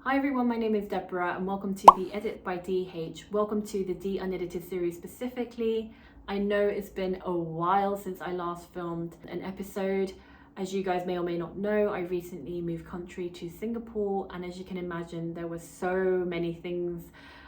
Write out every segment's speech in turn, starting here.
Hi everyone, my name is Deborah and welcome to the Edit by DH. Welcome to the Dee Unedited series specifically. I know it's been a while since I last filmed an episode. As you guys may or may not know, I recently moved country to Singapore, and as you can imagine, there were so many things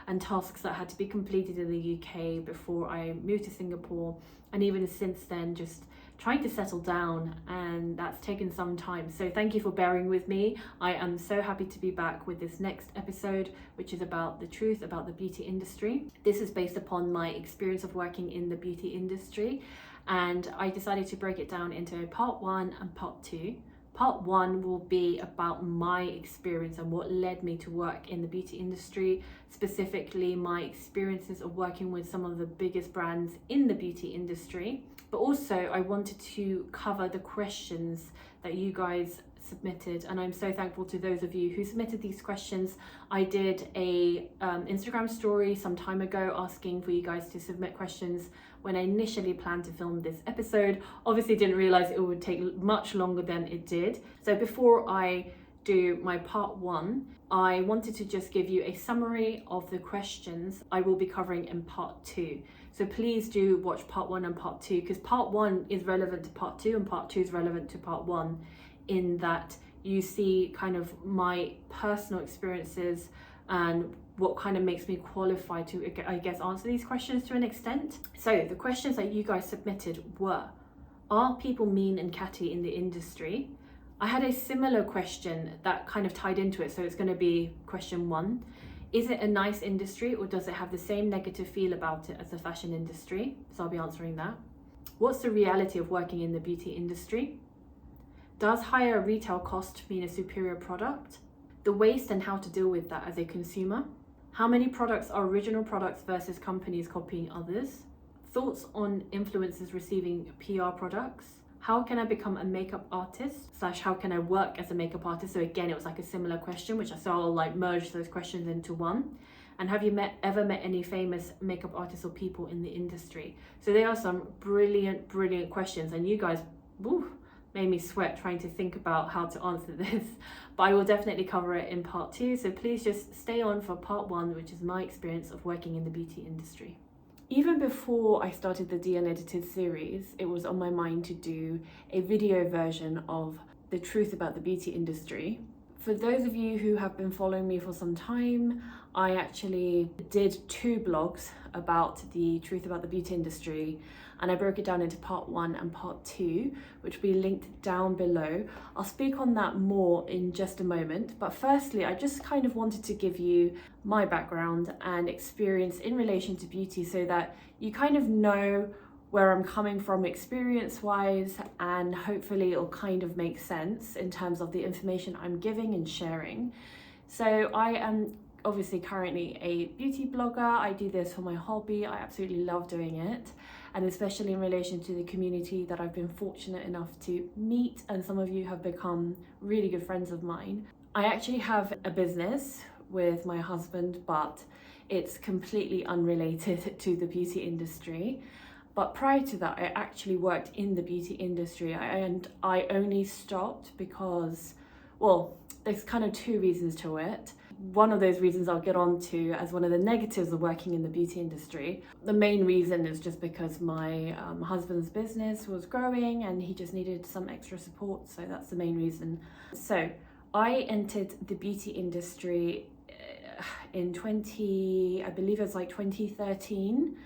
and tasks that had to be completed in the UK before I moved to Singapore, and even since then just trying to settle down, and that's taken some time. So thank you for bearing with me. I am so happy to be back with this next episode, which is about the truth about the beauty industry. This is based upon my experience of working in the beauty industry, and I decided to break it down into part 1 and part 2. Part 1 will be about my experience and what led me to work in the beauty industry, specifically my experiences of working with some of the biggest brands in the beauty industry. But also I wanted to cover the questions that you guys submitted, and I'm so thankful to those of you who submitted these questions. I did a Instagram story some time ago asking for you guys to submit questions when I initially planned to film this episode. Obviously didn't realize it would take much longer than it did. So before I do my part 1, I wanted to just give you a summary of the questions I will be covering in part 2. So please do watch part 1 and part 2, because part 1 is relevant to part 2 and part 2 is relevant to part 1, in that you see kind of my personal experiences and what kind of makes me qualified to, I guess, answer these questions to an extent. So the questions that you guys submitted were: are people mean and catty in the industry? I had a similar question that kind of tied into it, so it's going to be question 1. Is it a nice industry, or does it have the same negative feel about it as the fashion industry? So I'll be answering that. What's the reality of working in the beauty industry? Does higher retail cost mean a superior product? The waste and how to deal with that as a consumer? How many products are original products versus companies copying others? Thoughts on influencers receiving PR products? How can I become a makeup artist / how can I work as a makeup artist? So again, it was like a similar question, which I saw I'll like merge those questions into one. And have you ever met any famous makeup artists or people in the industry? So they are some brilliant questions, and you guys made me sweat trying to think about how to answer this, but I will definitely cover it in part 2. So please just stay on for part 1, which is my experience of working in the beauty industry. Even before I started the Dee Unedited series, it was on my mind to do a video version of the truth about the beauty industry. For those of you who have been following me for some time, I actually did 2 blogs about the truth about the beauty industry, and I broke it down into part 1 and part 2, which will be linked down below. I'll speak on that more in just a moment, but firstly, I just kind of wanted to give you my background and experience in relation to beauty so that you kind of know where I'm coming from experience-wise, and hopefully it'll kind of make sense in terms of the information I'm giving and sharing. So I am obviously currently a beauty blogger. I do this for my hobby. I absolutely love doing it, and especially in relation to the community that I've been fortunate enough to meet, and some of you have become really good friends of mine. I actually have a business with my husband, but it's completely unrelated to the beauty industry. But prior to that, I actually worked in the beauty industry, and I only stopped because, well, there's kind of 2 reasons to it. One of those reasons I'll get on to as one of the negatives of working in the beauty industry. The main reason is just because my husband's business was growing and he just needed some extra support, so that's the main reason. So I entered the beauty industry in I believe it was like 2013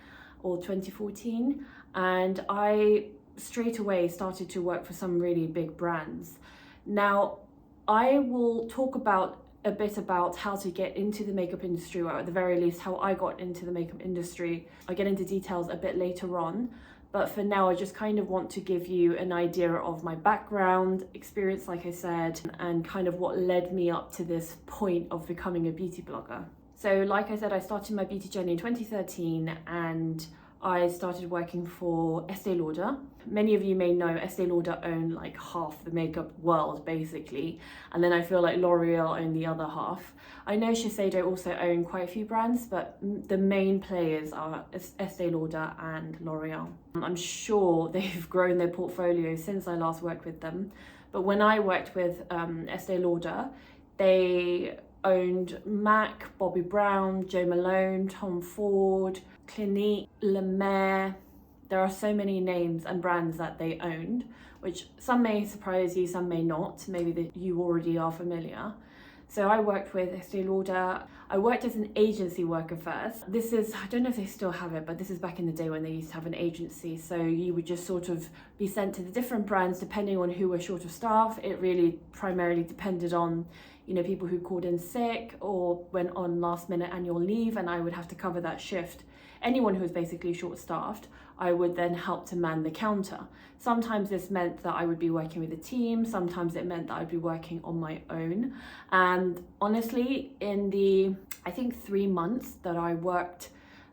or 2014, and I straight away started to work for some really big brands. Now, I will talk a bit about how to get into the makeup industry, or at the very least how I got into the makeup industry. I'll get into details a bit later on, but for now I just kind of want to give you an idea of my background, experience like I said, and kind of what led me up to this point of becoming a beauty blogger. So like I said, I started my beauty journey in 2013, and I started working for Estée Lauder. Many of you may know Estée Lauder own like half the makeup world basically, and then I feel like L'Oreal own the other half. I know Shiseido also own quite a few brands, but the main players are Estée Lauder and L'Oreal. I'm sure they've grown their portfolio since I last worked with them, but when I worked with Estée Lauder, they owned MAC, Bobbi Brown, Jo Malone, Tom Ford, Clinique, 𝕕𝕚𝕚𝕚𝕚. There are so many names and brands that they owned, which some may surprise you, some may not. Maybe that you already are familiar. So I worked with 𝕬𝕚𝕚𝕚𝕚. I worked as an agency worker first. This is, I don't know if they still have it, but this is back in the day when they used to have an agency. So you would just sort of be sent to the different brands depending on who were short of staff. It really primarily depended on, you know, people who called in sick or went on last minute annual leave, and I would have to cover that shift. Anyone who was basically short staffed, I would then help to man the counter. Sometimes this meant that I would be working with a team, sometimes it meant that I'd be working on my own. And honestly, in the, I think 3 months that I worked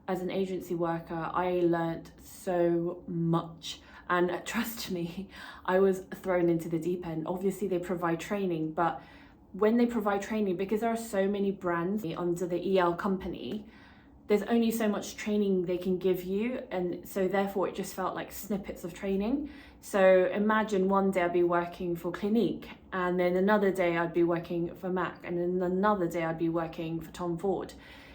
as an agency worker, I learned so much. And trust me, I was thrown into the deep end. Obviously they provide training, but when they provide training, because there are so many brands under the EL company, there's only so much training they can give you, and so therefore it just felt like snippets of training. So imagine one day I'd be working for Clinique, and then another day I'd be working for MAC, and then another day I'd be working for Tom Ford.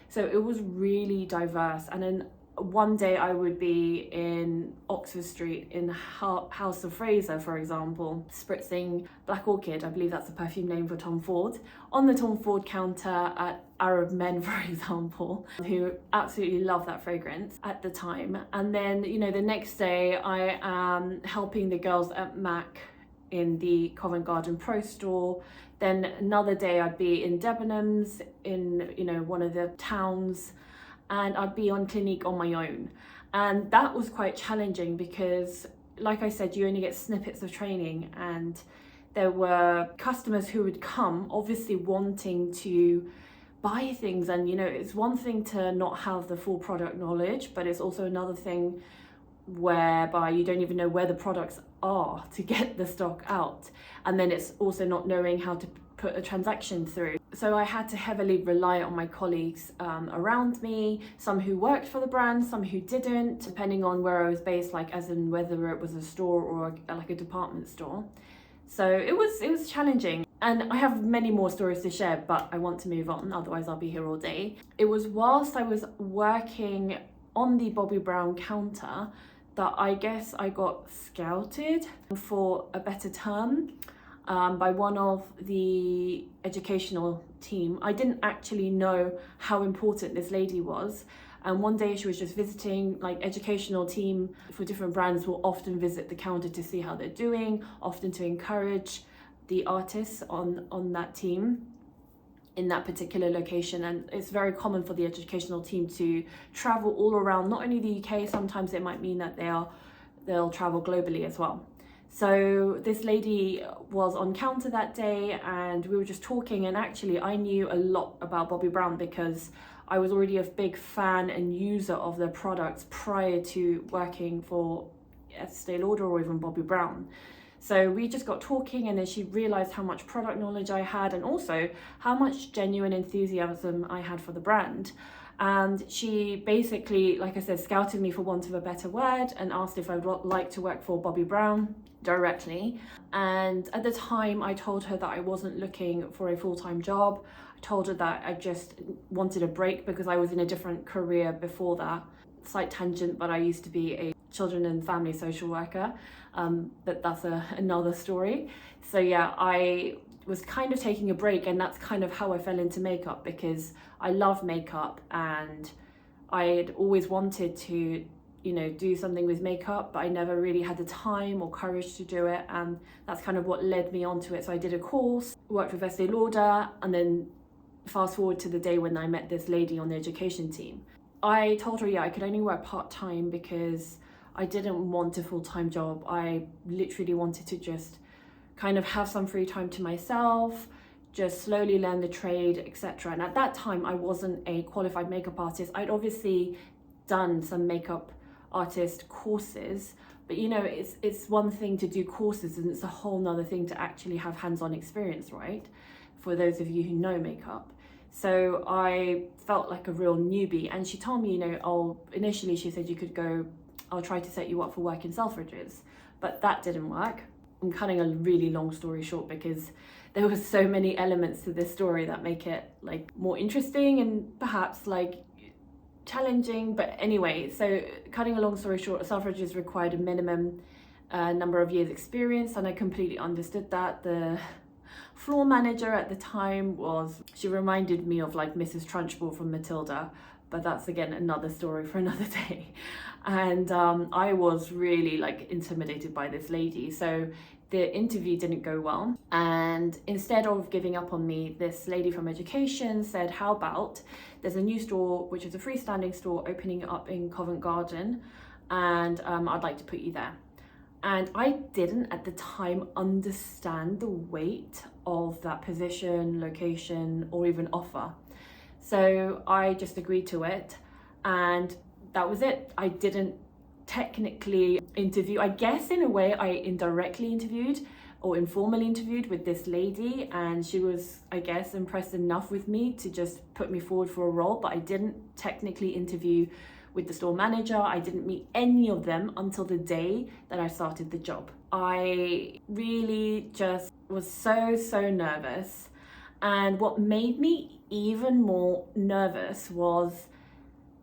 So it was really diverse. And then one day I would be in Oxford Street in House of Fraser, for example, spritzing Black Orchid, I believe that's the perfume name for Tom Ford, on the Tom Ford counter at Arab men, for example, who absolutely love that fragrance at the time. And then, you know, the next day I am helping the girls at MAC in the Covent Garden Pro store. Then another day I'd be in Debenhams in, you know, one of the towns, and I'd be on Clinique on my own. And that was quite challenging because, like I said, you only get snippets of training, and there were customers who would come obviously wanting to buy things. And, you know, it's one thing to not have the full product knowledge, but it's also another thing whereby you don't even know where the products are to get the stock out. And then it's also not knowing how to put a transaction through. So I had to heavily rely on my colleagues around me, some who worked for the brand, some who didn't, depending on where I was based, like as in whether it was a store or like a department store. So it was challenging. And I have many more stories to share, but I want to move on, otherwise I'll be here all day. It was whilst I was working on the Bobbi Brown counter that I guess I got scouted, for a better term, by one of the educational team. I didn't actually know how important this lady was. And one day she was just visiting, like educational team for different brands will often visit the counter to see how they're doing, often to encourage the artists on that team in that particular location. And it's very common for the educational team to travel all around, not only the UK, sometimes it might mean that they'll travel globally as well. So this lady was on counter that day and we were just talking, and actually I knew a lot about Bobbi Brown because I was already a big fan and user of their products prior to working for Estee Lauder or even Bobbi Brown. So we just got talking, and then she realized how much product knowledge I had and also how much genuine enthusiasm I had for the brand. And she basically, like I said, scouted me, for want of a better word, and asked if I would like to work for Bobbi Brown directly. And at the time I told her that I wasn't looking for a full-time job. I told her that I just wanted a break because I was in a different career before that. Slight tangent, but I used to be a children and family social worker, but that's another story. So yeah, I was kind of taking a break, and that's kind of how I fell into makeup, because I love makeup and I'd always wanted to, you know, do something with makeup, but I never really had the time or courage to do it, and that's kind of what led me onto it. So I did a course, worked with Estee Lauder, and then fast forward to the day when I met this lady on the education team. I told her, yeah, I could only work part-time because I didn't want a full-time job. I literally wanted to just kind of have some free time to myself, just slowly learn the trade, etc. And at that time, I wasn't a qualified makeup artist. I'd obviously done some makeup artist courses, but you know, it's one thing to do courses and it's a whole nother thing to actually have hands-on experience, right? For those of you who know makeup. So I felt like a real newbie, and she told me, you know, initially she said you could go, I'll try to set you up for work in Selfridges, but that didn't work. I'm cutting a really long story short because there were so many elements to this story that make it like more interesting and perhaps like challenging. But anyway, so cutting a long story short, suffragists required a minimum number of years experience, and I completely understood that. The floor manager at the time she reminded me of like Mrs. Trunchbull from Matilda, but that's again another story for another day. And I was really like intimidated by this lady, so the interview didn't go well, and instead of giving up on me, this lady from education said, how about there's a new store which is a freestanding store opening up in Covent Garden, and I'd like to put you there. And I didn't at the time understand the weight of that position, location, or even offer. So I just agreed to it, and that was it. I didn't technically interview. I guess in a way I indirectly interviewed or informally interviewed with this lady, and she was, I guess, impressed enough with me to just put me forward for a role, but I didn't technically interview with the store manager. I didn't meet any of them until the day that I started the job. I really just was so nervous, and what made me even more nervous was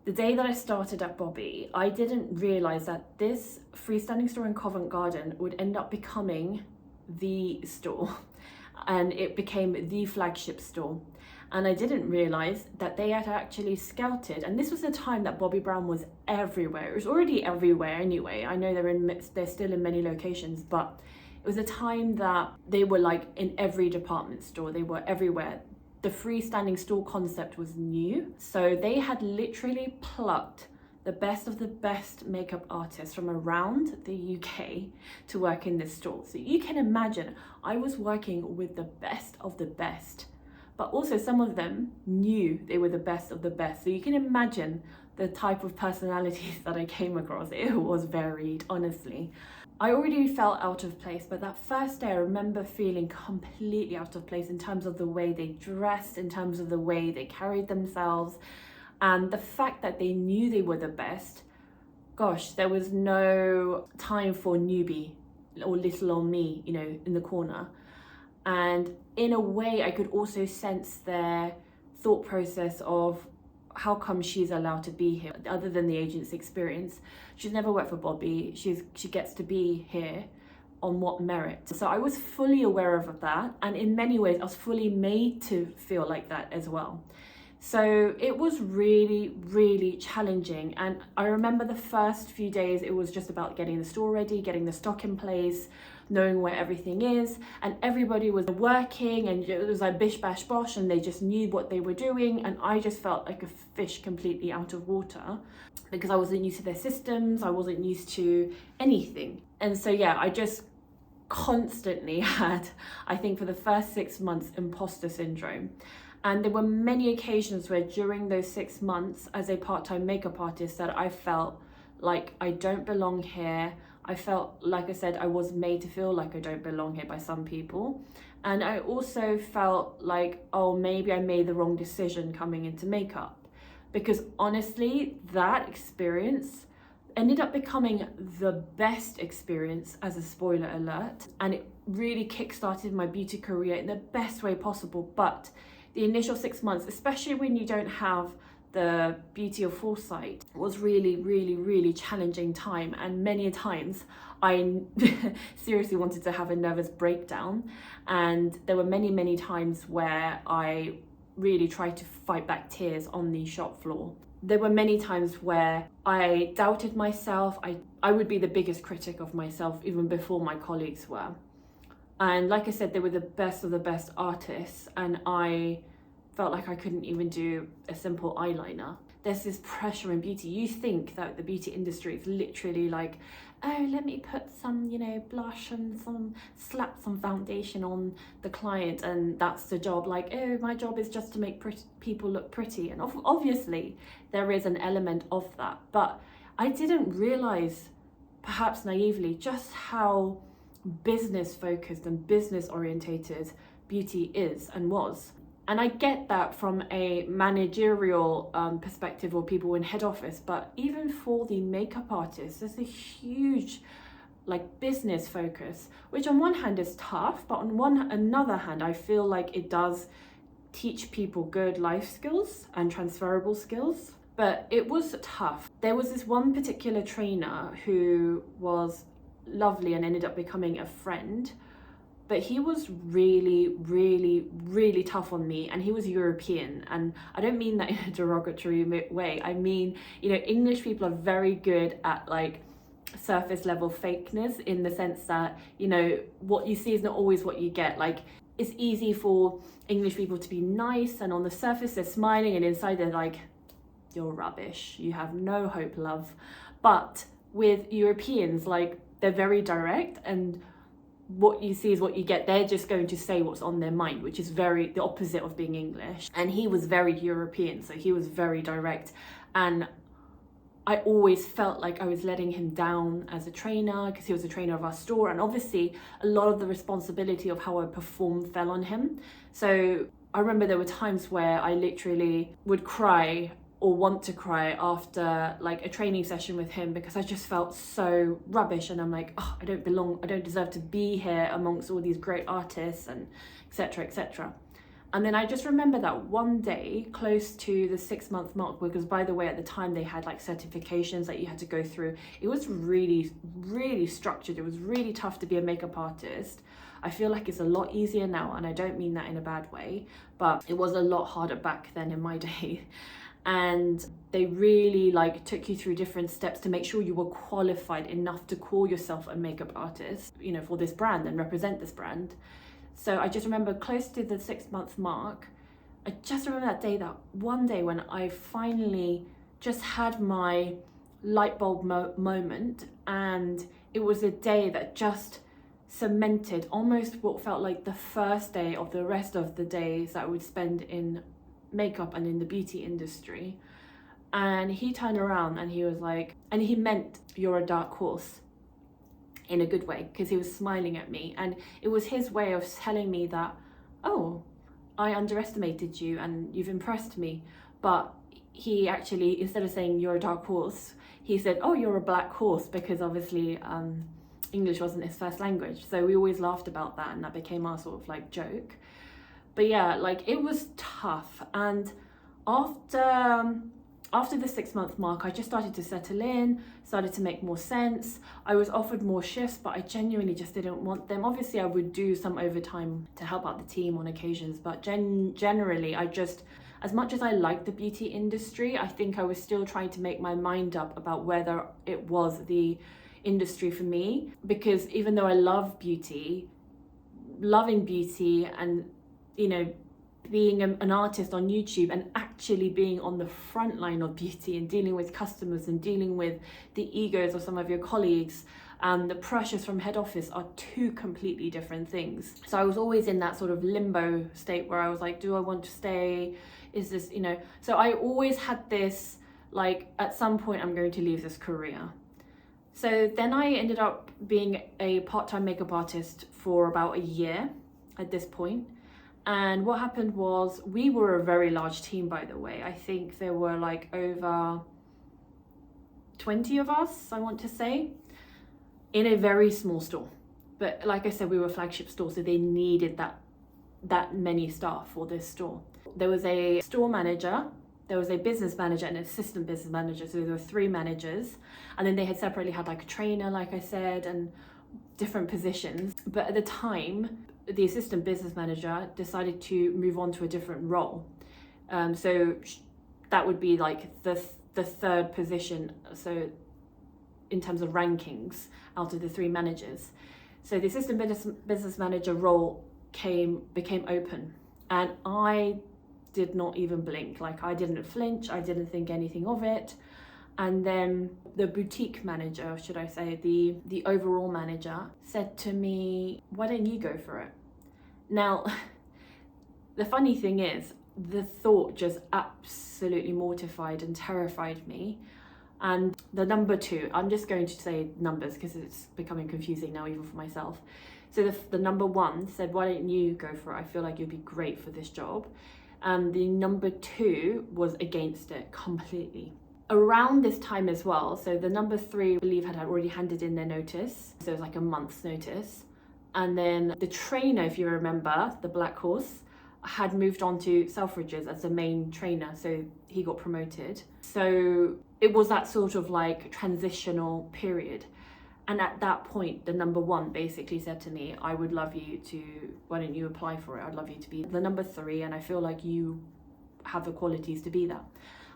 the day that I started at Bobby. I didn't realize that this freestanding store in Covent Garden would end up becoming the store, and it became the flagship store. And I didn't realize that they had actually scouted, and this was the time that Bobbi Brown was everywhere. It was already everywhere anyway. I know they're still in many locations, but it was a time that they were like in every department store. They were everywhere. The freestanding store concept was new, so they had literally plucked the best of the best makeup artists from around the UK to work in this store. So you can imagine, I was working with the best of the best, but also some of them knew they were the best of the best. So you can imagine the type of personalities that I came across. It was varied, honestly. I already felt out of place, but that first day I remember feeling completely out of place in terms of the way they dressed, in terms of the way they carried themselves, and the fact that they knew they were the best. Gosh, there was no time for newbie or little old me, you know, in the corner. And in a way, I could also sense their thought process of how come she's allowed to be here, other than the agent's experience. She's never worked for Bobby. She gets to be here on what merit? So I was fully aware of that, and in many ways, I was fully made to feel like that as well. So it was really challenging. And I remember the first few days, it was just about getting the store ready, getting the stock in place, knowing where everything is, and everybody was working, and it was like bish bash bosh, and they just knew what they were doing, and I just felt like a fish completely out of water because I wasn't used to their systems, I wasn't used to anything. And so yeah, I just constantly had, I think for the first 6 months, imposter syndrome. And there were many occasions where during those 6 months as a part-time makeup artist that I felt like I don't belong here. I felt, like I said, I was made to feel like I don't belong here by some people. And I also felt like, oh, maybe I made the wrong decision coming into makeup. Because honestly, that experience ended up becoming the best experience, as a spoiler alert. And it really kickstarted my beauty career in the best way possible. But the initial 6 months, especially when you don't have the beauty of foresight, was really challenging time. And many times I seriously wanted to have a nervous breakdown. And there were many times where I really tried to fight back tears on the shop floor. There were many times where I doubted myself. I would be the biggest critic of myself even before my colleagues were. And like I said, they were the best of the best artists, and I felt like I couldn't even do a simple eyeliner. There's this pressure in beauty. You think that the beauty industry is literally like, oh, let me put some, blush and slap some foundation on the client, and that's the job. Like, oh, my job is just to make people look pretty. And obviously there is an element of that, but I didn't realize, perhaps naively, just how business focused and business orientated beauty is and was. And I get that from a managerial perspective, or people in head office, but even for the makeup artists, there's a huge like business focus, which on one hand is tough, but on another hand, I feel like it does teach people good life skills and transferable skills. But it was tough. There was this one particular trainer who was lovely and ended up becoming a friend, but he was really, really, really tough on me, and he was European. And I don't mean that in a derogatory way. I mean, you know, English people are very good at like surface level fakeness, in the sense that, you know, what you see is not always what you get. Like, it's easy for English people to be nice, and on the surface they're smiling, and inside they're like, you're rubbish, you have no hope, love. But with Europeans, like, they're very direct, and what you see is what you get. They're just going to say what's on their mind, which is very the opposite of being English. And he was very European, so he was very direct, and I always felt like I was letting him down as a trainer, because he was a trainer of our store, and obviously a lot of the responsibility of how I performed fell on him. So I remember there were times where I literally would cry or want to cry after like a training session with him, because I just felt so rubbish, and I'm like, oh, I don't belong, I don't deserve to be here amongst all these great artists, and etc, etc. And then I just remember that one day close to the 6-month mark, because by the way, at the time they had like certifications that you had to go through. It was really, really structured. It was really tough to be a makeup artist. I feel like it's a lot easier now, and I don't mean that in a bad way, but it was a lot harder back then in my day. And they really like took you through different steps to make sure you were qualified enough to call yourself a makeup artist, you know, for this brand and represent this brand. So I just remember close to the 6-month mark, I just remember that one day when I finally just had my light bulb moment, and it was a day that just cemented almost what felt like the first day of the rest of the days that I would spend in makeup and in the beauty industry. And he turned around and he was like, and he meant, you're a dark horse, in a good way, because he was smiling at me, and it was his way of telling me that, oh, I underestimated you and you've impressed me. But he actually, instead of saying you're a dark horse, he said, oh, you're a black horse, because obviously English wasn't his first language. So we always laughed about that, and that became our sort of like joke. But yeah, like, it was tough. And after the 6-month mark, I just started to settle in, started to make more sense. I was offered more shifts, but I genuinely just didn't want them. Obviously, I would do some overtime to help out the team on occasions, but generally, I just, as much as I liked the beauty industry, I think I was still trying to make my mind up about whether it was the industry for me. Because even though I love beauty, loving beauty and, you know, being an artist on YouTube and actually being on the front line of beauty and dealing with customers and dealing with the egos of some of your colleagues and the pressures from head office are two completely different things. So I was always in that sort of limbo state where I was like, do I want to stay? Is this, you know, so I always had this, like, at some point I'm going to leave this career. So then I ended up being a part-time makeup artist for about a year at this point. And what happened was, we were a very large team, by the way. I think there were like over 20 of us, I want to say, in a very small store. But like I said, we were a flagship store, so they needed that many staff for this store. There was a store manager, there was a business manager and an assistant business manager. So there were 3 managers. And then they had separately had like a trainer, like I said, and different positions. But at the time, the assistant business manager decided to move on to a different role. So that would be like the 3rd position, so in terms of rankings out of the 3 managers. So the assistant business manager role became open, and I did not even blink. Like, I didn't flinch, I didn't think anything of it. And then the boutique manager, should I say, the overall manager, said to me, why don't you go for it? Now, the funny thing is, the thought just absolutely mortified and terrified me. And the number 2, I'm just going to say numbers because it's becoming confusing now even for myself. So the number 1 said, why don't you go for it? I feel like you'd be great for this job. And the number 2 was against it completely. around this time as well, so the number 3, I believe, had already handed in their notice, so it was like a month's notice. And then the trainer, if you remember, the black horse, had moved on to Selfridges as the main trainer, so he got promoted. So it was that sort of like transitional period. And at that point, the number 1 basically said to me, I would love you to, why don't you apply for it? I'd love you to be the number 3, and I feel like you have the qualities to be that.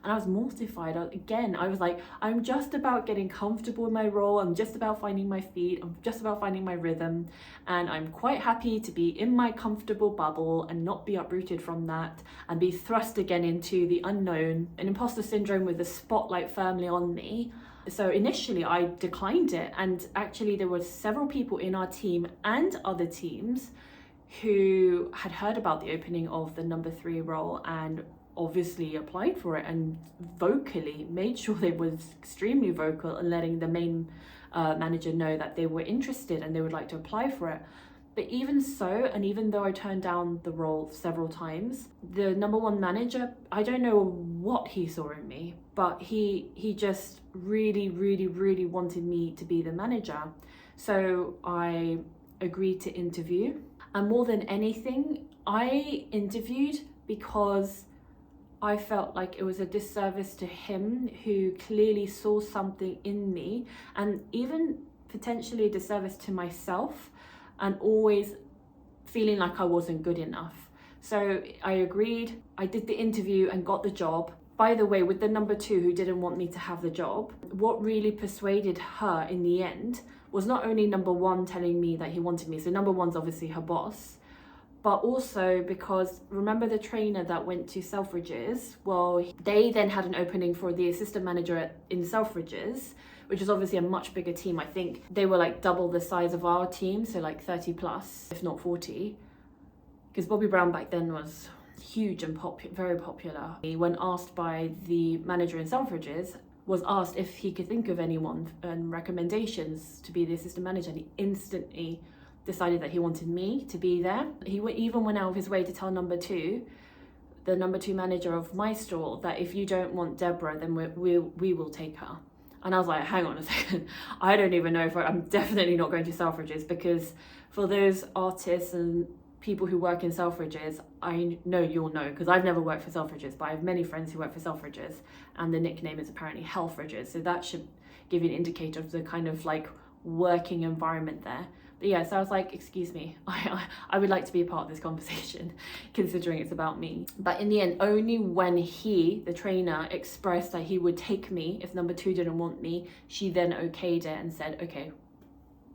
And I was mortified. I was like, I'm just about getting comfortable in my role. I'm just about finding my feet. I'm just about finding my rhythm. And I'm quite happy to be in my comfortable bubble and not be uprooted from that and be thrust again into the unknown. An imposter syndrome with the spotlight firmly on me. So initially I declined it. And actually there were several people in our team and other teams who had heard about the opening of the number 3 role and obviously applied for it, and vocally made sure they was extremely vocal and letting the main manager know that they were interested and they would like to apply for it. But even so, and even though I turned down the role several times, the number 1 manager, I don't know what he saw in me, but he just really wanted me to be the manager. So I agreed to interview, and more than anything, I interviewed because I felt like it was a disservice to him, who clearly saw something in me, and even potentially a disservice to myself, and always feeling like I wasn't good enough. So I agreed, I did the interview and got the job. By the way, with the number 2 who didn't want me to have the job, what really persuaded her in the end was not only number 1 telling me that he wanted me, so number 1's obviously her boss, but also because, remember the trainer that went to Selfridges? Well, they then had an opening for the assistant manager in Selfridges, which is obviously a much bigger team. I think they were like double the size of our team, so like 30 plus, if not 40. Because Bobbi Brown back then was huge and very popular. When asked by the manager in Selfridges, was asked if he could think of anyone and recommendations to be the assistant manager, and he instantly decided that he wanted me to be there. He even went out of his way to tell number 2, the number 2 manager of my store, that if you don't want Deborah, then we will take her. And I was like, hang on a second, I don't even know if I'm definitely not going to Selfridges, because for those artists and people who work in Selfridges, I know you'll know, because I've never worked for Selfridges, but I have many friends who work for Selfridges, and the nickname is apparently ℙ𝕝𝕝Fridges, so that should give you an indicator of the kind of like working environment there. But yeah, so I was like, excuse me, I would like to be a part of this conversation, considering it's about me. But in the end, only when he, the trainer, expressed that he would take me if number 2 didn't want me, she then okayed it and said, okay,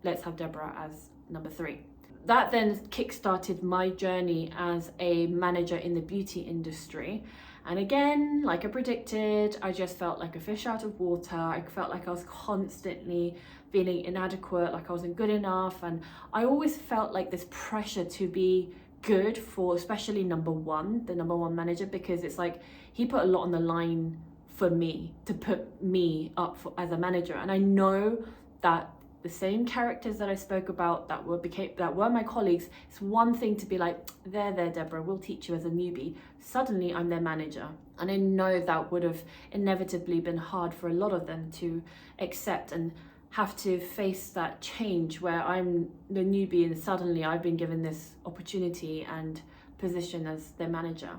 let's have Deborah as number 3. That then kickstarted my journey as a manager in the beauty industry. And again, like I predicted, I just felt like a fish out of water. I felt like I was constantly feeling inadequate, like I wasn't good enough. And I always felt like this pressure to be good for especially number 1, the number 1 manager, because it's like he put a lot on the line for me to put me up as a manager. And I know that the same characters that I spoke about that were my colleagues, it's one thing to be like, there, Deborah, we'll teach you as a newbie. Suddenly I'm their manager. And I know that would have inevitably been hard for a lot of them to accept and have to face that change where I'm the newbie and suddenly I've been given this opportunity and position as their manager.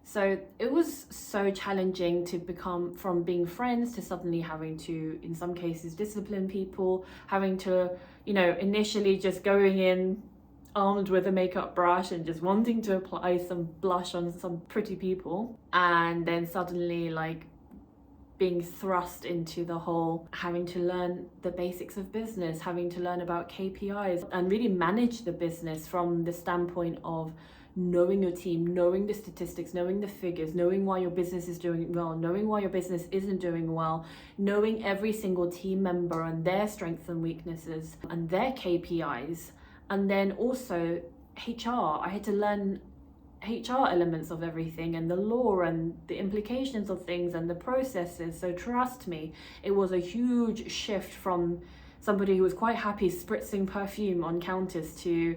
So it was so challenging to become from being friends to suddenly having to, in some cases, discipline people, having to, initially just going in armed with a makeup brush and just wanting to apply some blush on some pretty people. And then suddenly like being thrust into the whole having to learn the basics of business, having to learn about KPIs and really manage the business from the standpoint of knowing your team, knowing the statistics, knowing the figures, knowing why your business is doing well, knowing why your business isn't doing well, knowing every single team member and their strengths and weaknesses and their KPIs. And then also HR, I had to learn HR elements of everything and the law and the implications of things and the processes. So trust me, it was a huge shift from somebody who was quite happy spritzing perfume on counters to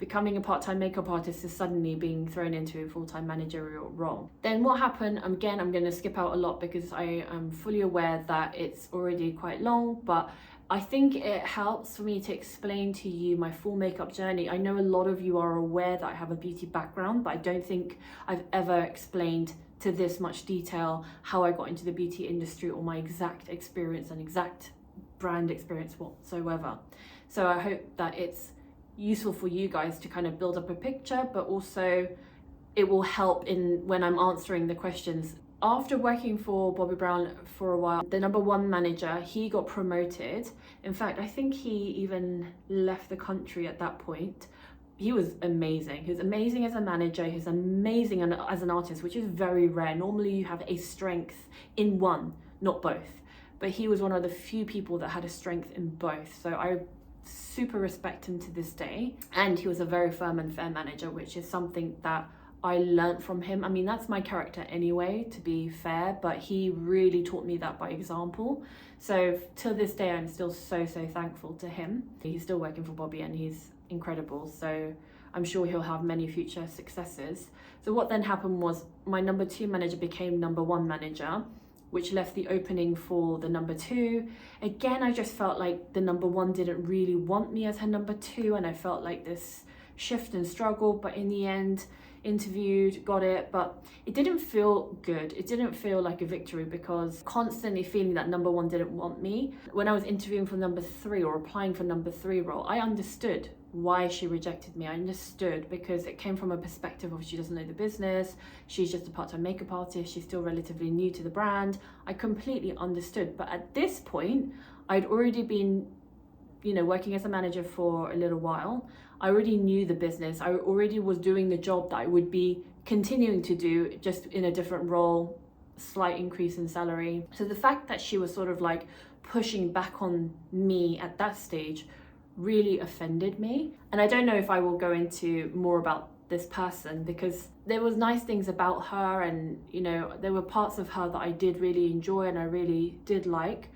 becoming a part-time makeup artist is suddenly being thrown into a full-time managerial role. Then what happened, again, I'm going to skip out a lot because I am fully aware that it's already quite long, but I think it helps for me to explain to you my full makeup journey. I know a lot of you are aware that I have a beauty background, but I don't think I've ever explained to this much detail how I got into the beauty industry or my exact experience and exact brand experience whatsoever. So I hope that it's useful for you guys to kind of build up a picture, but also it will help in when I'm answering the questions. After working for Bobbi Brown for a while, the #1 manager, he got promoted. In fact, I think he even left the country at that point. He was amazing. He was amazing as a manager. He was amazing as an artist, which is very rare. Normally you have a strength in one, not both. But he was one of the few people that had a strength in both. So I super respect him to this day. And he was a very firm and fair manager, which is something that I learned from him. I mean, that's my character anyway, to be fair, but he really taught me that by example. So till this day, I'm still so thankful to him. He's still working for Bobbi and he's incredible. So I'm sure he'll have many future successes. So what then happened was my #2 manager became #1 manager, which left the opening for the #2. Again, I just felt like the #1 didn't really want me as her #2, and I felt like this shift and struggle, but in the end, interviewed, got it, but it didn't feel good. It didn't feel like a victory because constantly feeling that #1 didn't want me. When I was interviewing for #3 or applying for #3 role, I understood why she rejected me. I understood because it came from a perspective of she doesn't know the business, she's just a part-time makeup artist, she's still relatively new to the brand. I completely understood, but at this point, I'd already been working as a manager for a little while. I already knew the business. I already was doing the job that I would be continuing to do, just in a different role, slight increase in salary. So the fact that she was sort of like pushing back on me at that stage really offended me. And I don't know if I will go into more about this person because there was nice things about her, and there were parts of her that I did really enjoy and I really did like.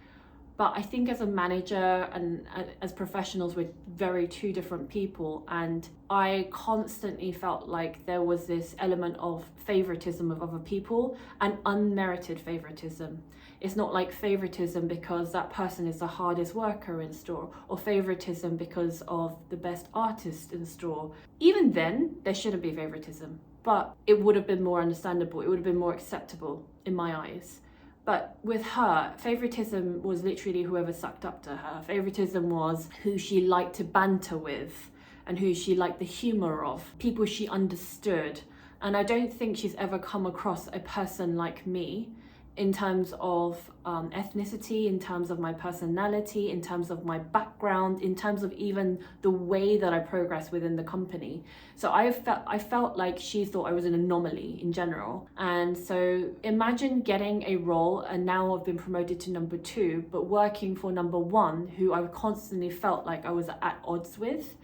But I think as a manager and as professionals, we're two different people. And I constantly felt like there was this element of favoritism of other people and unmerited favoritism. It's not like favoritism because that person is the hardest worker in store, or favoritism because of the best artist in store. Even then, there shouldn't be favoritism, but it would have been more understandable. It would have been more acceptable in my eyes. But with her, favoritism was literally whoever sucked up to her. Favoritism was who she liked to banter with and who she liked the humor of, people she understood. And I don't think she's ever come across a person like me in terms of ethnicity, in terms of my personality, in terms of my background, in terms of even the way that I progress within the company. So I felt like she thought I was an anomaly in general. And so imagine getting a role, and now I've been promoted to #2, but working for #1, who I constantly felt like I was at odds with.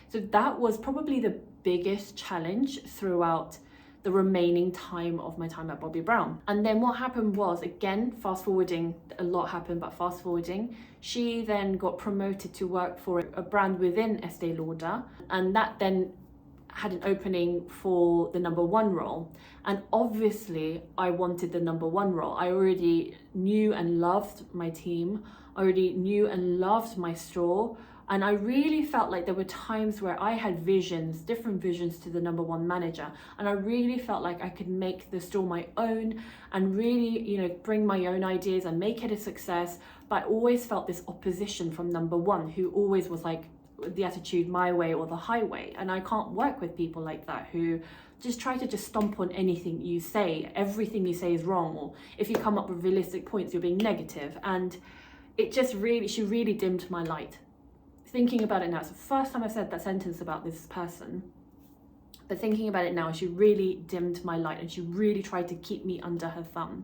So that was probably the biggest challenge throughout the remaining time of my time at Bobbi Brown. And then what happened was, again, fast forwarding, a lot happened, but fast forwarding, she then got promoted to work for a brand within Estée Lauder, and that then had an opening for the #1 role. And obviously I wanted the #1 role. I already knew and loved my team. I already knew and loved my store. And I really felt like there were times where I had visions, different visions to the #1 manager. And I really felt like I could make the store my own and really, bring my own ideas and make it a success. But I always felt this opposition from #1, who always was like the attitude my way or the highway. And I can't work with people like that who just try to stomp on anything you say. Everything you say is wrong. Or if you come up with realistic points, you're being negative. And she really dimmed my light. Thinking about it now, it's the first time I said that sentence about this person, but thinking about it now, she really dimmed my light and she really tried to keep me under her thumb.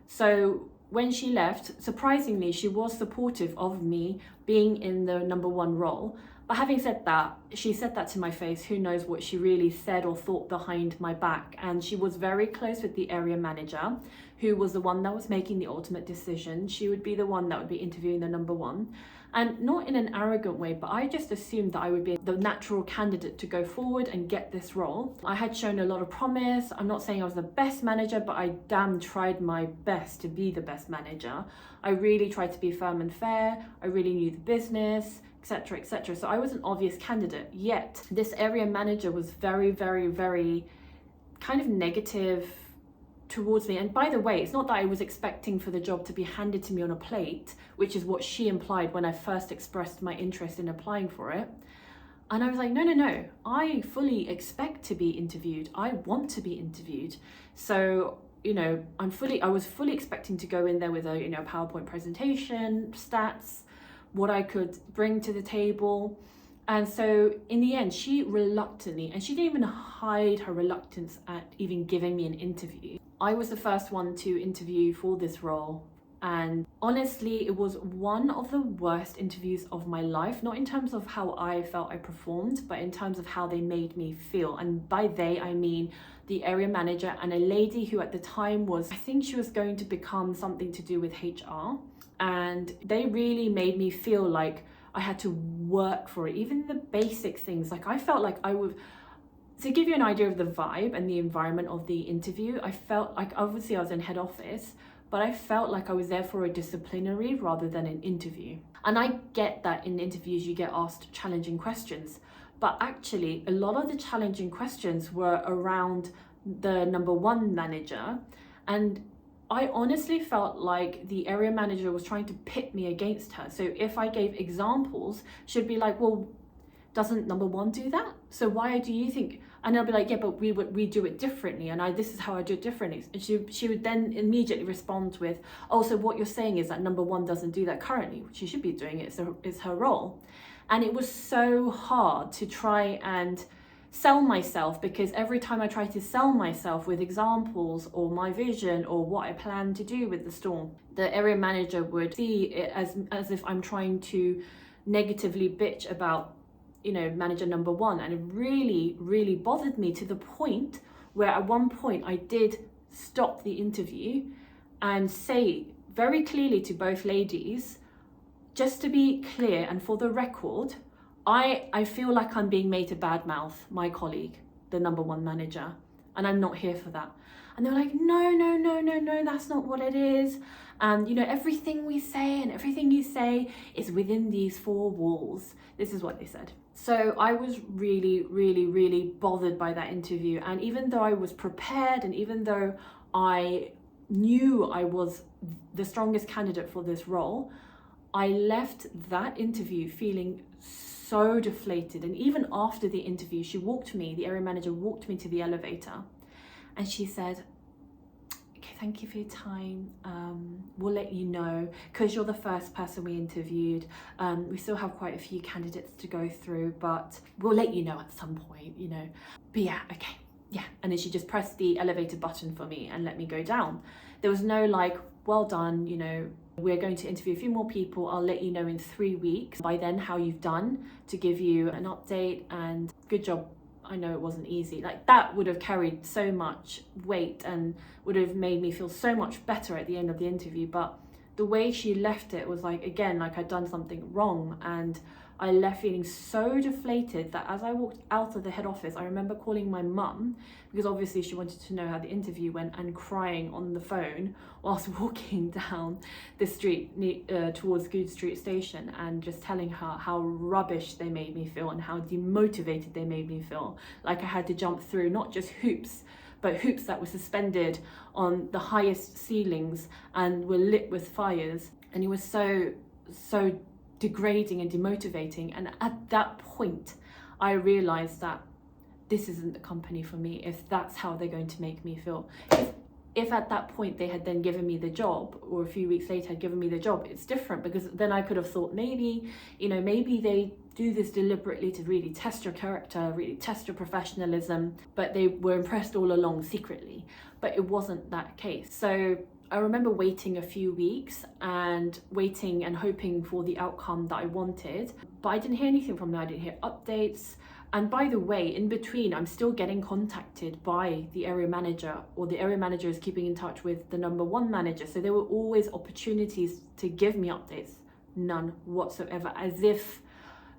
So when she left, surprisingly, she was supportive of me being in the #1 role. But having said that, she said that to my face. Who knows what she really said or thought behind my back. And she was very close with the area manager, who was the one that was making the ultimate decision. She would be the one that would be interviewing the number one. And not in an arrogant way, but I just assumed that I would be the natural candidate to go forward and get this role. I had shown a lot of promise. I'm not saying I was the best manager, but I damn tried my best to be the best manager. I really tried to be firm and fair. I really knew the business, etc., etc. So I was an obvious candidate. Yet this area manager was very, very, very kind of negative towards me. And by the way, it's not that I was expecting for the job to be handed to me on a plate, which is what she implied when I first expressed my interest in applying for it. And I was like, no, I fully expect to be interviewed. I want to be interviewed. So, you know, I was fully expecting to go in there with a, you know, PowerPoint presentation, stats, what I could bring to the table. And so in the end, she reluctantly, and she didn't even hide her reluctance at even giving me an interview. I was the first one to interview for this role. And honestly, it was one of the worst interviews of my life, not in terms of how I felt I performed, but in terms of how they made me feel. And by they, I mean the area manager and a lady who at the time was, I think she was going to become something to do with HR. And they really made me feel like I had to work for it, even the basic things. Like I felt like I would, to give you an idea of the vibe and the environment of the interview, I felt like, obviously I was in head office, but I felt like I was there for a disciplinary rather than an interview. And I get that in interviews you get asked challenging questions, but actually a lot of the challenging questions were around the number one manager. And I honestly felt like the area manager was trying to pit me against her. So if I gave examples, she'd be like, well, doesn't number one do that? So why do you think? And I'll be like, yeah, but we do it differently, and this is how I do it differently. And she would then immediately respond with, oh, so what you're saying is that number one doesn't do that currently. She should be doing it. It's her role. And it was so hard to try and sell myself, because every time I tried to sell myself with examples or my vision or what I plan to do with the store, the area manager would see it as if I'm trying to negatively bitch about, you know, manager number one. And it really, really bothered me to the point where at one point I did stop the interview and say very clearly to both ladies, just to be clear and for the record, I feel like I'm being made to badmouth my colleague, the number one manager, and I'm not here for that. And they were like, no, that's not what it is. And, you know, everything we say and everything you say is within these four walls. This is what they said. So I was really, really, really bothered by that interview. And even though I was prepared, and even though I knew I was the strongest candidate for this role, I left that interview feeling so deflated. And even after the interview, the area manager walked me to the elevator, and she said, okay, thank you for your time. We'll let you know, because you're the first person we interviewed. We still have quite a few candidates to go through, but we'll let you know at some point, you know. But yeah, okay, yeah. And then she just pressed the elevator button for me and let me go down. There was no like, well done, you know, we're going to interview a few more people. I'll let you know in 3 weeks by then how you've done, to give you an update, and good job. I know it wasn't easy. Like, that would have carried so much weight and would have made me feel so much better at the end of the interview. But the way she left it was like, again, like I'd done something wrong, and I left feeling so deflated that as I walked out of the head office, I remember calling my mum, because obviously she wanted to know how the interview went, and crying on the phone whilst walking down the street towards Good Street Station, and just telling her how rubbish they made me feel and how demotivated they made me feel. Like I had to jump through not just hoops, but hoops that were suspended on the highest ceilings and were lit with fires. And it was so degrading and demotivating. And at that point, I realized that this isn't the company for me if that's how they're going to make me feel. If at that point they had then given me the job, or a few weeks later had given me the job, it's different, because then I could have thought maybe, you know, maybe they do this deliberately to really test your character, really test your professionalism, but they were impressed all along secretly. But it wasn't that case. So I remember waiting a few weeks and waiting and hoping for the outcome that I wanted, but I didn't hear anything from them. I didn't hear updates. And by the way, in between, I'm still getting contacted by the area manager, or the area manager is keeping in touch with the number one manager. So there were always opportunities to give me updates. None whatsoever, as if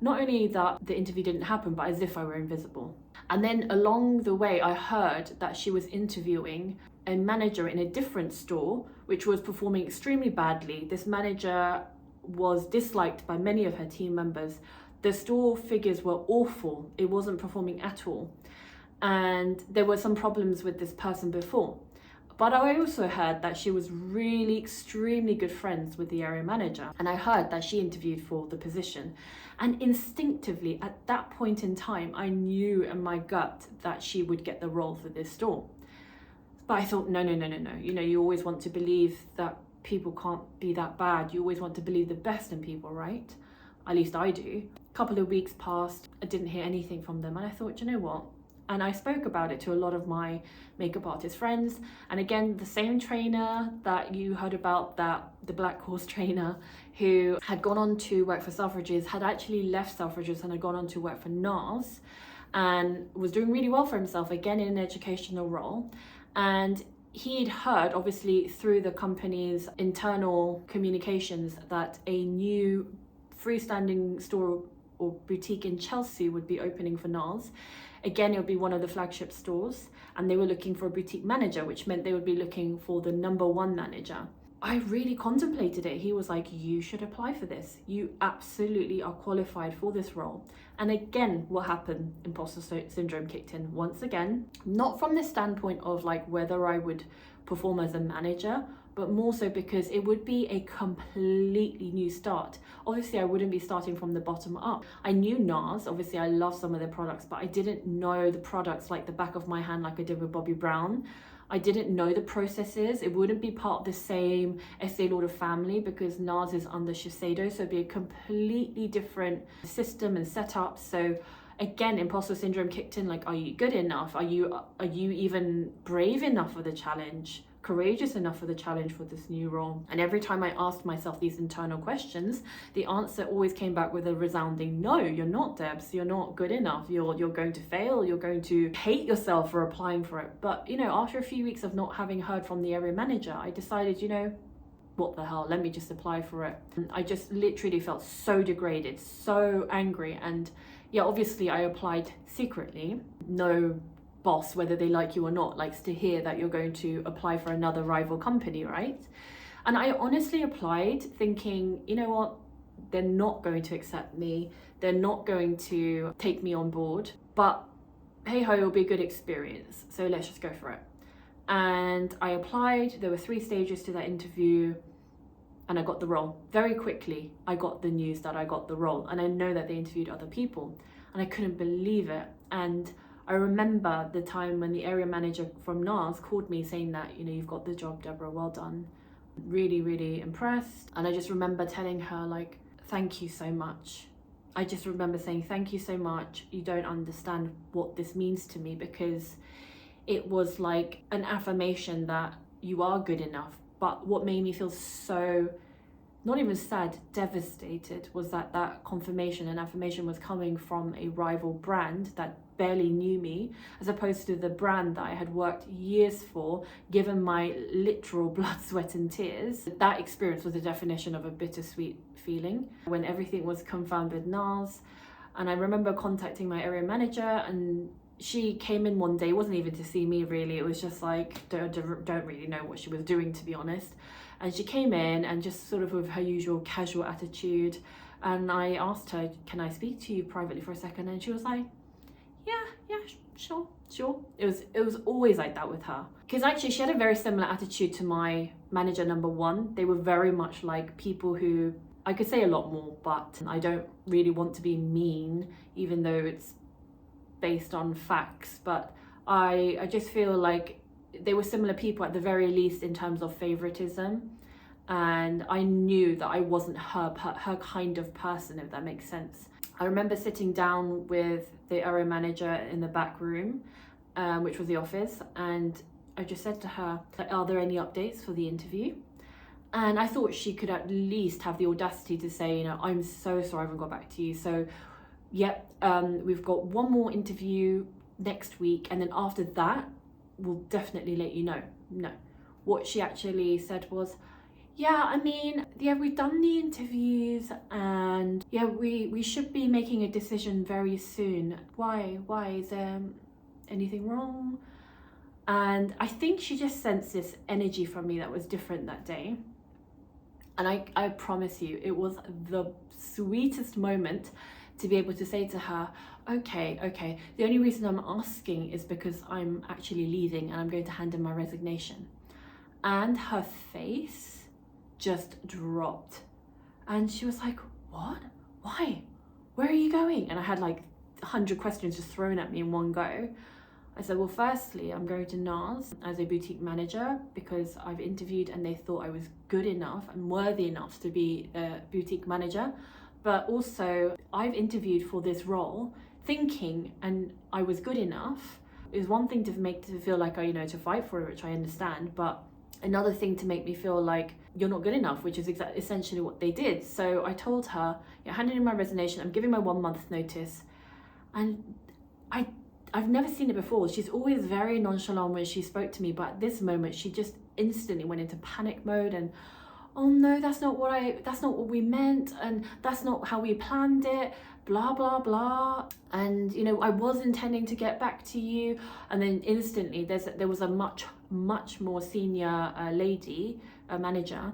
not only that the interview didn't happen, but as if I were invisible. And then along the way, I heard that she was interviewing a manager in a different store, which was performing extremely badly. This manager was disliked by many of her team members. The store figures were awful. It wasn't performing at all. And there were some problems with this person before. But I also heard that she was really extremely good friends with the area manager. And I heard that she interviewed for the position. And instinctively, at that point in time, I knew in my gut that she would get the role for this store. But I thought, no. You know, you always want to believe that people can't be that bad. You always want to believe the best in people, right? At least I do. A couple of weeks passed, I didn't hear anything from them. And I thought, you know what? And I spoke about it to a lot of my makeup artist friends. And again, the same trainer that you heard about, that the Black Horse trainer who had gone on to work for Selfridges, had actually left Selfridges and had gone on to work for NARS and was doing really well for himself, again in an educational role. And he'd heard, obviously through the company's internal communications, that a new freestanding store or boutique in Chelsea would be opening for NARS. Again, it would be one of the flagship stores, and they were looking for a boutique manager, which meant they would be looking for the number one manager. I really contemplated it. He was like, you should apply for this. You absolutely are qualified for this role. And again, what happened? Imposter syndrome kicked in once again, not from the standpoint of like whether I would perform as a manager, but more so because it would be a completely new start. Obviously, I wouldn't be starting from the bottom up. I knew NARS, obviously I love some of their products, but I didn't know the products like the back of my hand like I did with Bobbi Brown. I didn't know the processes. It wouldn't be part of the same Estee Lauder family because NARS is under Shiseido, so it'd be a completely different system and setup. So again, imposter syndrome kicked in, like, are you good enough? Are you even brave enough for the challenge? Courageous enough for the challenge for this new role? And every time I asked myself these internal questions, the answer always came back with a resounding no. You're not, Debs. You're not good enough. You're going to fail. You're going to hate yourself for applying for it. But you know, after a few weeks of not having heard from the area manager, I decided, you know, what the hell, let me just apply for it. I just literally felt so degraded, so angry. And yeah, obviously I applied secretly. No boss, whether they like you or not, likes to hear that you're going to apply for another rival company, right? And I honestly applied thinking, you know what, they're not going to accept me, they're not going to take me on board, but hey ho, it'll be a good experience, so let's just go for it. And I applied. There were 3 stages to that interview, and I got the role. Very quickly I got the news that I got the role, and I know that they interviewed other people, and I couldn't believe it. And I remember the time when the area manager from NARS called me saying that, you know, you've got the job, Deborah, well done. Really, really impressed. And I just remember telling her, like, thank you so much. I just remember saying, thank you so much. You don't understand what this means to me, because it was like an affirmation that you are good enough. But what made me feel so, not even sad, devastated, was that that confirmation and affirmation was coming from a rival brand that barely knew me, as opposed to the brand that I had worked years for, given my literal blood, sweat and tears. That experience was the definition of a bittersweet feeling when everything was confirmed with NARS. And I remember contacting my area manager, and she came in one day. It wasn't even to see me really, it was just like, don't really know what she was doing, to be honest. And she came in and just sort of with her usual casual attitude, and I asked her, can I speak to you privately for a second? And she was like, yeah, sure. It was always like that with her, because actually she had a very similar attitude to my manager number one. They were very much like people who, I could say a lot more, but I don't really want to be mean, even though it's based on facts. But I just feel like they were similar people at the very least in terms of favoritism, and I knew that I wasn't her kind of person, if that makes sense. I remember sitting down with the area manager in the back room, which was the office, and I just said to her, are there any updates for the interview? And I thought she could at least have the audacity to say, you know, I'm so sorry I haven't got back to you. So, yep, we've got one more interview next week. And then after that, we'll definitely let you know. No. What she actually said was, yeah, I mean, yeah, we've done the interviews and yeah, we should be making a decision very soon. Why? Is there anything wrong? And I think she just sensed this energy from me that was different that day. And I promise you, it was the sweetest moment to be able to say to her, okay, the only reason I'm asking is because I'm actually leaving and I'm going to hand in my resignation. And her face just dropped. And she was like, what? Why? Where are you going? And I had like 100 questions just thrown at me in one go. I said, well, firstly, I'm going to NARS as a boutique manager because I've interviewed and they thought I was good enough and worthy enough to be a boutique manager. But also, I've interviewed for this role thinking and I was good enough. It was one thing to feel like, to fight for it, which I understand, but another thing to make me feel like you're not good enough, which is essentially what they did. So I told her, handed in my resignation, I'm giving my 1 month notice. And I've never seen it before. She's always very nonchalant when she spoke to me, but at this moment, she just instantly went into panic mode and, oh no, that's not what we meant, and that's not how we planned it, blah, blah, blah. And, I was intending to get back to you. And then instantly there was a much more senior lady, a manager,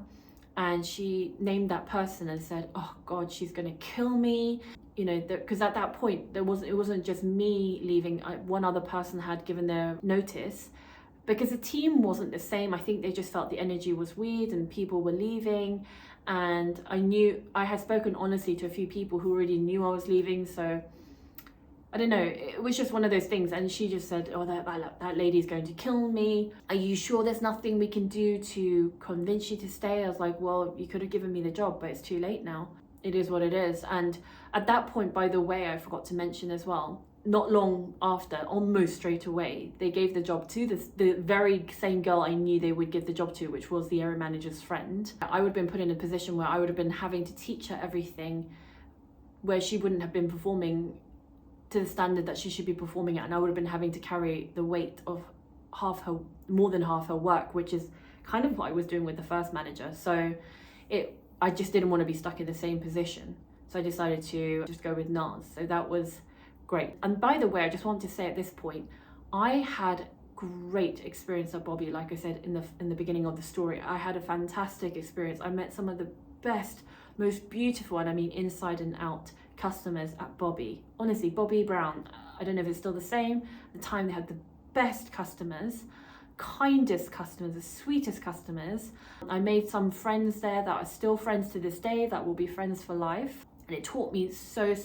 and she named that person and said, oh God, she's gonna kill me. Because at that point, it wasn't just me leaving. One other person had given their notice because the team wasn't the same. I think they just felt the energy was weird and people were leaving. And I had spoken honestly to a few people who already knew I was leaving. So I don't know, it was just one of those things. And she just said, oh, that lady's going to kill me. Are you sure there's nothing we can do to convince you to stay? I was like, well, you could have given me the job, but it's too late now. It is what it is. And at that point, by the way, I forgot to mention as well, not long after, almost straight away, they gave the job to the very same girl I knew they would give the job to, which was the area manager's friend. I would have been put in a position where I would have been having to teach her everything, where she wouldn't have been performing to the standard that she should be performing at, and I would have been having to carry the weight of more than half her work, which is kind of what I was doing with the first manager. So I just didn't want to be stuck in the same position. So I decided to just go with NARS. So that was great. And by the way, I just want to say at this point, I had great experience at Bobby. Like I said in the beginning of the story, I had a fantastic experience. I met some of the best, most beautiful, and I mean inside and out, customers at Bobby. Honestly, Bobby Brown, I don't know if it's still the same. At the time, they had the best customers, kindest customers, the sweetest customers. I made some friends there that are still friends to this day, that will be friends for life. And it taught me so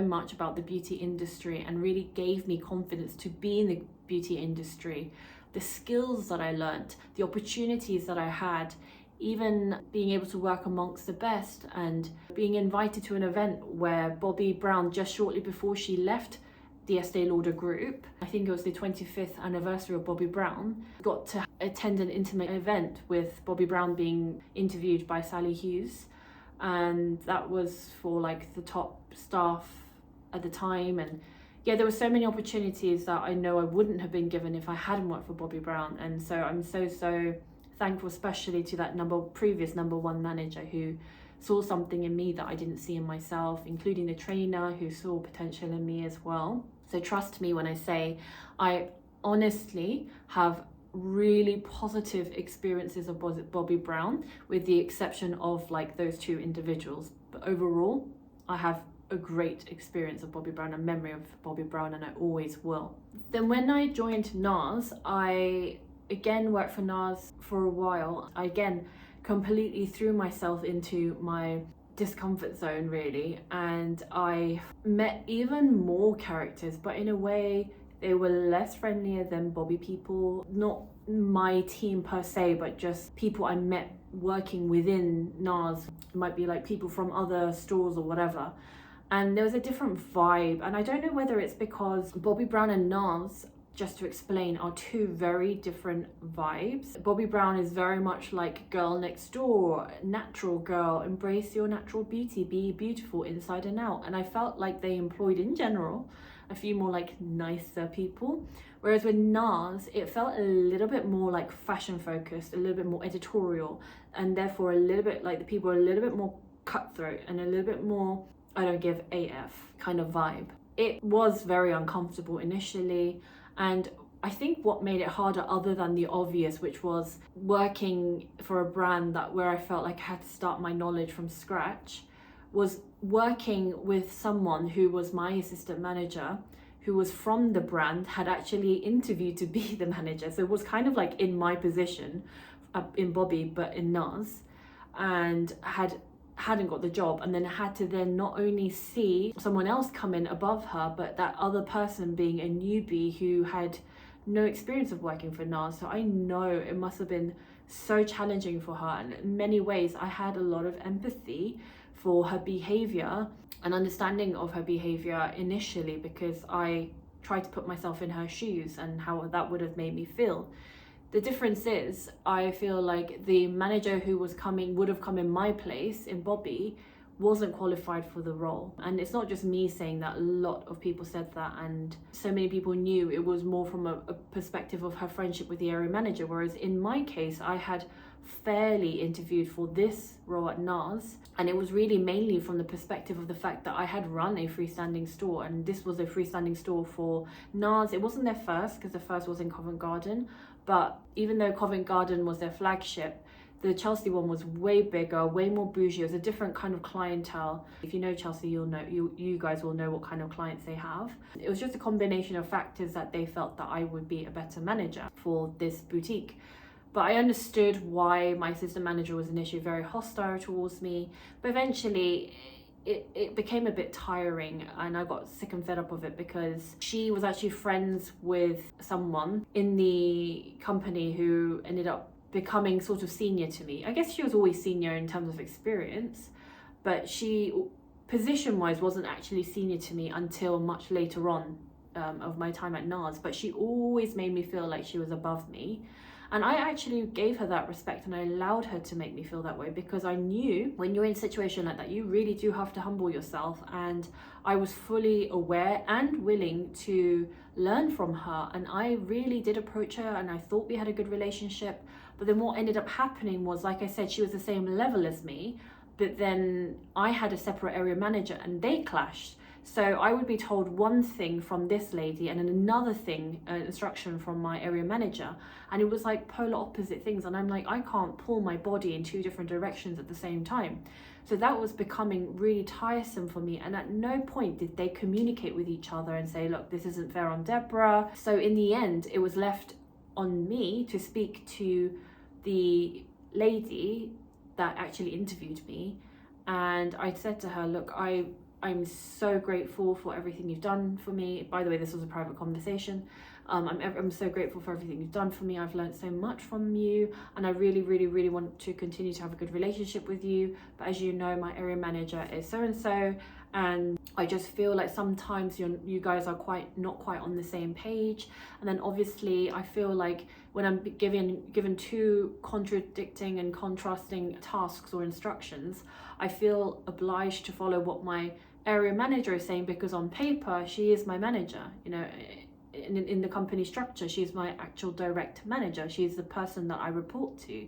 much about the beauty industry and really gave me confidence to be in the beauty industry. The skills that I learned, the opportunities that I had, even being able to work amongst the best and being invited to an event where Bobby Brown, just shortly before she left the Estee Lauder group, I think it was the 25th anniversary of Bobby Brown, got to attend an intimate event with Bobby Brown being interviewed by Sally Hughes. And that was for like the top staff at the time. And yeah, there were so many opportunities that I know I wouldn't have been given if I hadn't worked for Bobby Brown. And so I'm so thankful, especially to that previous number one manager who saw something in me that I didn't see in myself, including the trainer who saw potential in me as well. So trust me when I say I honestly have really positive experiences of Bobby Brown, with the exception of like those two individuals. But overall, I have a great experience of Bobby Brown, a memory of Bobby Brown, and I always will. Then when I joined NARS, I again worked for NARS for a while. I again completely threw myself into my discomfort zone really, and I met even more characters, but in a way they were less friendlier than Bobby people. Not my team per se, but just people I met working within NARS. It might be like people from other stores or whatever. And there was a different vibe. And I don't know whether it's because Bobby Brown and NARS just to explain, are two very different vibes. Bobbi Brown is very much like girl next door, natural girl, embrace your natural beauty, be beautiful inside and out. And I felt like they employed, in general, a few more like nicer people. Whereas with NARS, it felt a little bit more like fashion focused, a little bit more editorial, and therefore a little bit like the people are a little bit more cutthroat and a little bit more I don't give AF kind of vibe. It was very uncomfortable initially, and I think what made it harder, other than the obvious, which was working for a brand where I felt like I had to start my knowledge from scratch, was working with someone who was my assistant manager, who was from the brand, had actually interviewed to be the manager. So it was kind of like in my position in Bobbi, but in NARS, and hadn't got the job, and then had to then not only see someone else come in above her, but that other person being a newbie who had no experience of working for NARS. So I know it must have been so challenging for her, and in many ways I had a lot of empathy for her behavior and understanding of her behavior initially, because I tried to put myself in her shoes and how that would have made me feel. The difference is, I feel like the manager who would have come in my place in Bobbi wasn't qualified for the role. And it's not just me saying that, a lot of people said that, and so many people knew it was more from a perspective of her friendship with the area manager. Whereas in my case, I had fairly interviewed for this role at NARS, and it was really mainly from the perspective of the fact that I had run a freestanding store, and this was a freestanding store for NARS. It wasn't their first, because the first was in Covent Garden, but even though Covent Garden was their flagship, the Chelsea one was way bigger, way more bougie. It was a different kind of clientele. If you know Chelsea, you'll know, you guys will know what kind of clients they have. It was just a combination of factors that they felt that I would be a better manager for this boutique. But I understood why my assistant manager was initially very hostile towards me, but eventually it became a bit tiring, and I got sick and fed up of it, because she was actually friends with someone in the company who ended up becoming sort of senior to me. I guess she was always senior in terms of experience, but she, position-wise, wasn't actually senior to me until much later on of my time at NARS, but she always made me feel like she was above me. And I actually gave her that respect, and I allowed her to make me feel that way, because I knew when you're in a situation like that, you really do have to humble yourself. And I was fully aware and willing to learn from her. And I really did approach her, and I thought we had a good relationship. But then what ended up happening was, like I said, she was the same level as me, but then I had a separate area manager, and they clashed. So I would be told one thing from this lady and then another thing, instruction from my area manager, and it was like polar opposite things. And I'm like, I can't pull my body in two different directions at the same time. So that was becoming really tiresome for me, and at no point did they communicate with each other and say, look, this isn't fair on Deborah. So in the end, it was left on me to speak to the lady that actually interviewed me, and I said to her, look, I'm so grateful for everything you've done for me. By the way, this was a private conversation. I'm so grateful for everything you've done for me. I've learned so much from you, and I really, really, really want to continue to have a good relationship with you. But as you know, my area manager is so-and-so, and I just feel like sometimes you guys are not quite on the same page. And then obviously I feel like when I'm given two contradicting and contrasting tasks or instructions, I feel obliged to follow what my area manager is saying, because on paper she is my manager, you know, in the company structure, she's my actual direct manager. She's the person that I report to.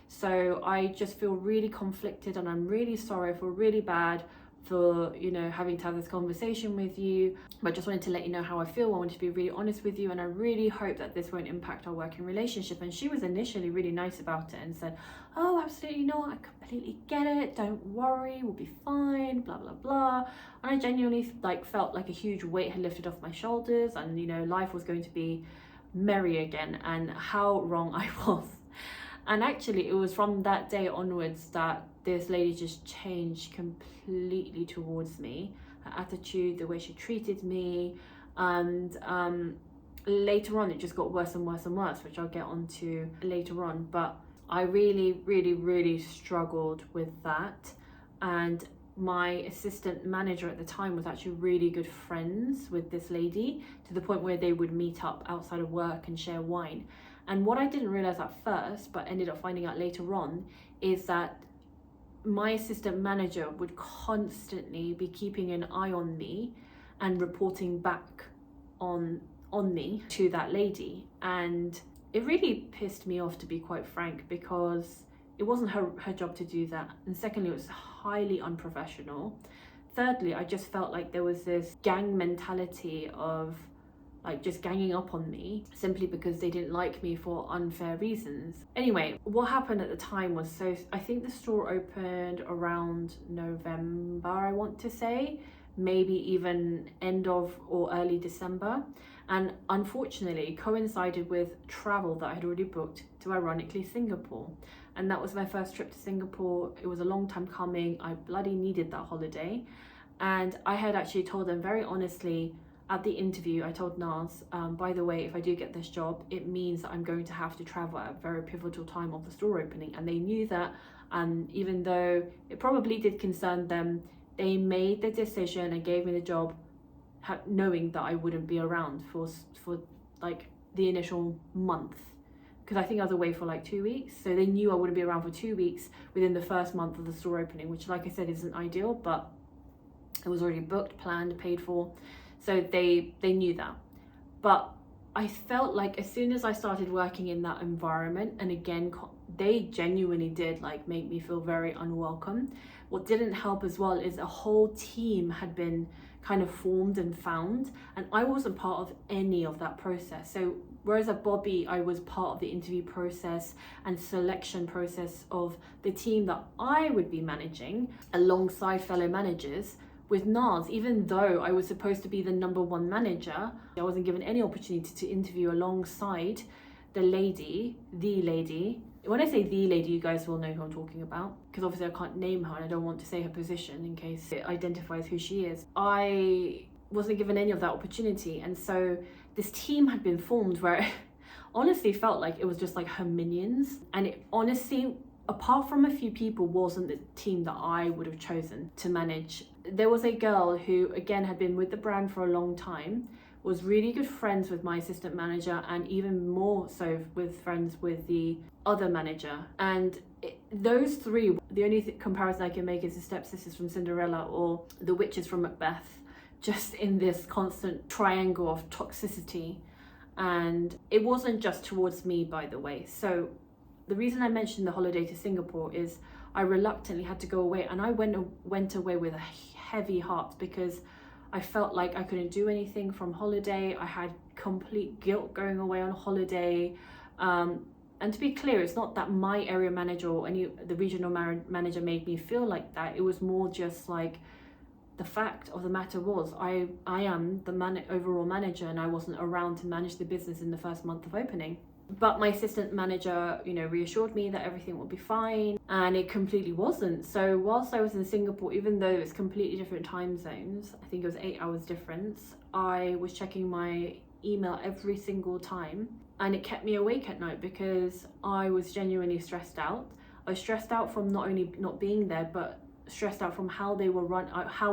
So I just feel really conflicted, and I'm really sorry. I feel really bad for, you know, having to have this conversation with you, but I just wanted to let you know how I feel. I wanted to be really honest with you, and I really hope that this won't impact our working relationship. And she was initially really nice about it and said, oh, absolutely, you know what, I completely get it, don't worry, we'll be fine, blah blah blah. And I genuinely felt like a huge weight had lifted off my shoulders, and you know, life was going to be merry again. And how wrong I was. And actually it was from that day onwards that this lady just changed completely towards me. Her attitude, the way she treated me, and later on it just got worse and worse and worse, which I'll get onto later on. But I really, really, really struggled with that. And my assistant manager at the time was actually really good friends with this lady, to the point where they would meet up outside of work and share wine. And what I didn't realize at first, but ended up finding out later on, is that my assistant manager would constantly be keeping an eye on me and reporting back on me to that lady. And it really pissed me off, to be quite frank, because it wasn't her job to do that. And secondly, it was highly unprofessional. Thirdly, I just felt like there was this gang mentality of like just ganging up on me simply because they didn't like me for unfair reasons. Anyway, what happened at the time was, so I think the store opened around November, I want to say, maybe even end of or early December. And unfortunately coincided with travel that I had already booked to, ironically, Singapore. And that was my first trip to Singapore. It was a long time coming. I bloody needed that holiday. And I had actually told them very honestly at the interview, I told Naz, by the way, if I do get this job, it means that I'm going to have to travel at a very pivotal time of the store opening. And they knew that, and even though it probably did concern them, they made the decision and gave me the job knowing that I wouldn't be around for like the initial month, because I think I was away for like 2 weeks. So they knew I wouldn't be around for 2 weeks within the first month of the store opening, which, like I said, isn't ideal, but it was already booked, planned, paid for. So they knew that. But I felt like as soon as I started working in that environment, and again, they genuinely did like make me feel very unwelcome. What didn't help as well is a whole team had been kind of formed and found, and I wasn't part of any of that process. So whereas at Bobby, I was part of the interview process and selection process of the team that I would be managing alongside fellow managers. With Naz, even though I was supposed to be the #1 manager, I wasn't given any opportunity to interview alongside the lady. When I say the lady, you guys will know who I'm talking about, because obviously I can't name her and I don't want to say her position in case it identifies who she is. I wasn't given any of that opportunity, and so this team had been formed where it honestly felt like it was just like her minions, and it honestly, apart from a few people, wasn't the team that I would have chosen to manage. There was a girl who, again, had been with the brand for a long time, was really good friends with my assistant manager, and even more so with friends with the other manager. And those three, the only comparison I can make is the stepsisters from Cinderella or the witches from Macbeth, just in this constant triangle of toxicity. And it wasn't just towards me, by the way. So the reason I mentioned the holiday to Singapore is I reluctantly had to go away, and I went away with a heavy heart because I felt like I couldn't do anything from holiday. I had complete guilt going away on holiday. And to be clear, it's not that my area manager or the regional manager made me feel like that. It was more just like the fact of the matter was I am the overall manager, and I wasn't around to manage the business in the first month of opening. But my assistant manager, reassured me that everything would be fine, and it completely wasn't. So whilst I was in Singapore, even though it's completely different time zones, I think it was 8 hours difference, I was checking my email every single time, and it kept me awake at night because I was genuinely stressed out. I was stressed out from not only not being there, but stressed out from how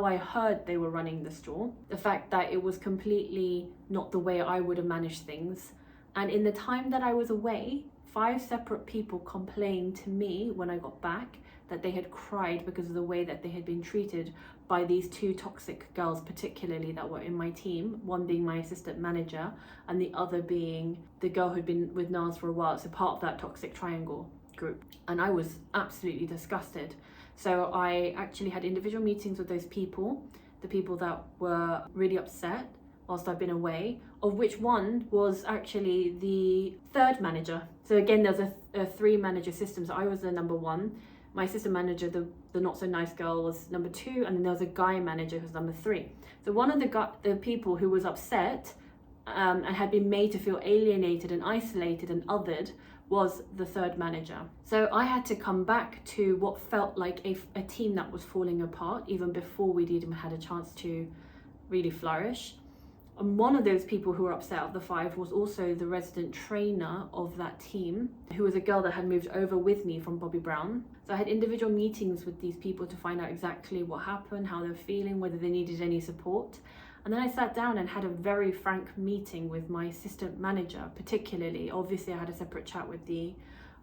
I heard they were running the store. The fact that it was completely not the way I would have managed things. And in the time that I was away, 5 separate people complained to me when I got back that they had cried because of the way that they had been treated by these 2 toxic girls, particularly that were in my team, one being my assistant manager and the other being the girl who'd been with Naz for a while, so part of that toxic triangle group. And I was absolutely disgusted. So I actually had individual meetings with those people, the people that were really upset whilst I've been away, of which one was actually the 3rd manager. So again, there's a 3-manager system. So I was the #1. My assistant manager, the not so nice girl, was #2, and then there was a guy manager who's #3. So one of the people who was upset and had been made to feel alienated and isolated and othered was the 3rd manager. So I had to come back to what felt like a team that was falling apart even before we'd even had a chance to really flourish. And one of those people who were upset of the 5 was also the resident trainer of that team, who was a girl that had moved over with me from Bobbi Brown. So I had individual meetings with these people to find out exactly what happened, how they're feeling, whether they needed any support. And then I sat down and had a very frank meeting with my assistant manager, particularly. Obviously, I had a separate chat with the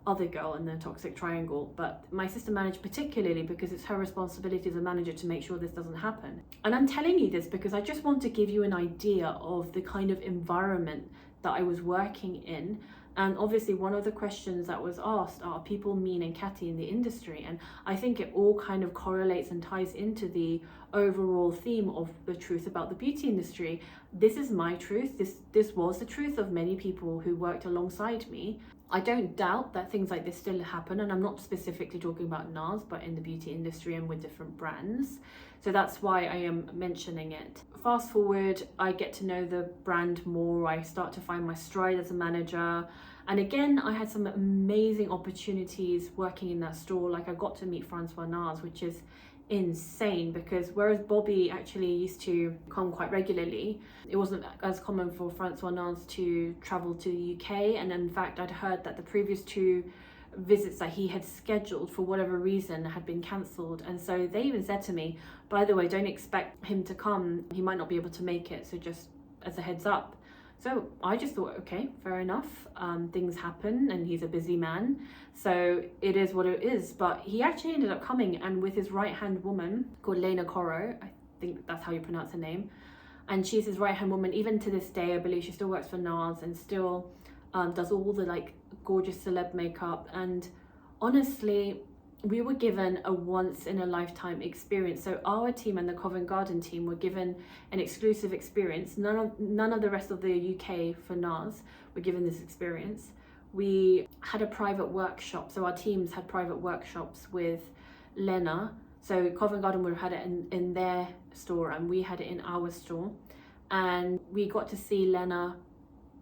other girl in the toxic triangle, but my assistant manager particularly, because it's her responsibility as a manager to make sure this doesn't happen. And I'm telling you this because I just want to give you an idea of the kind of environment that I was working in. And obviously one of the questions that was asked are people mean and catty in the industry? And I think it all kind of correlates and ties into the overall theme of the truth about the beauty industry. This is my truth. This was the truth of many people who worked alongside me. I don't doubt that things like this still happen, and I'm not specifically talking about NARS, but in the beauty industry and with different brands. So that's why I am mentioning it. Fast forward, I get to know the brand more. I start to find my stride as a manager. And again, I had some amazing opportunities working in that store. Like I got to meet Francois NARS, which is insane, because whereas Bobbi actually used to come quite regularly, it wasn't as common for Francois NARS to travel to the UK. And in fact, I'd heard that the previous 2 visits that he had scheduled for whatever reason had been cancelled. And so they even said to me, by the way, don't expect him to come, he might not be able to make it, so just as a heads up. So I just thought, okay, fair enough. Things happen and he's a busy man. So it is what it is. But he actually ended up coming, and with his right-hand woman called 𝕬𝕬𝕓𝕖, I think that's how you pronounce her name. And she's his right-hand woman. Even to this day, I believe she still works for NARS and still does all the like gorgeous celeb makeup. And honestly, we were given a once-in-a-lifetime experience. So our team and the Covent Garden team were given an exclusive experience. None of the rest of the UK for NARS were given this experience. We had a private workshop. So our teams had private workshops with Lena. So Covent Garden would have had it in their store, and we had it in our store. And we got to see Lena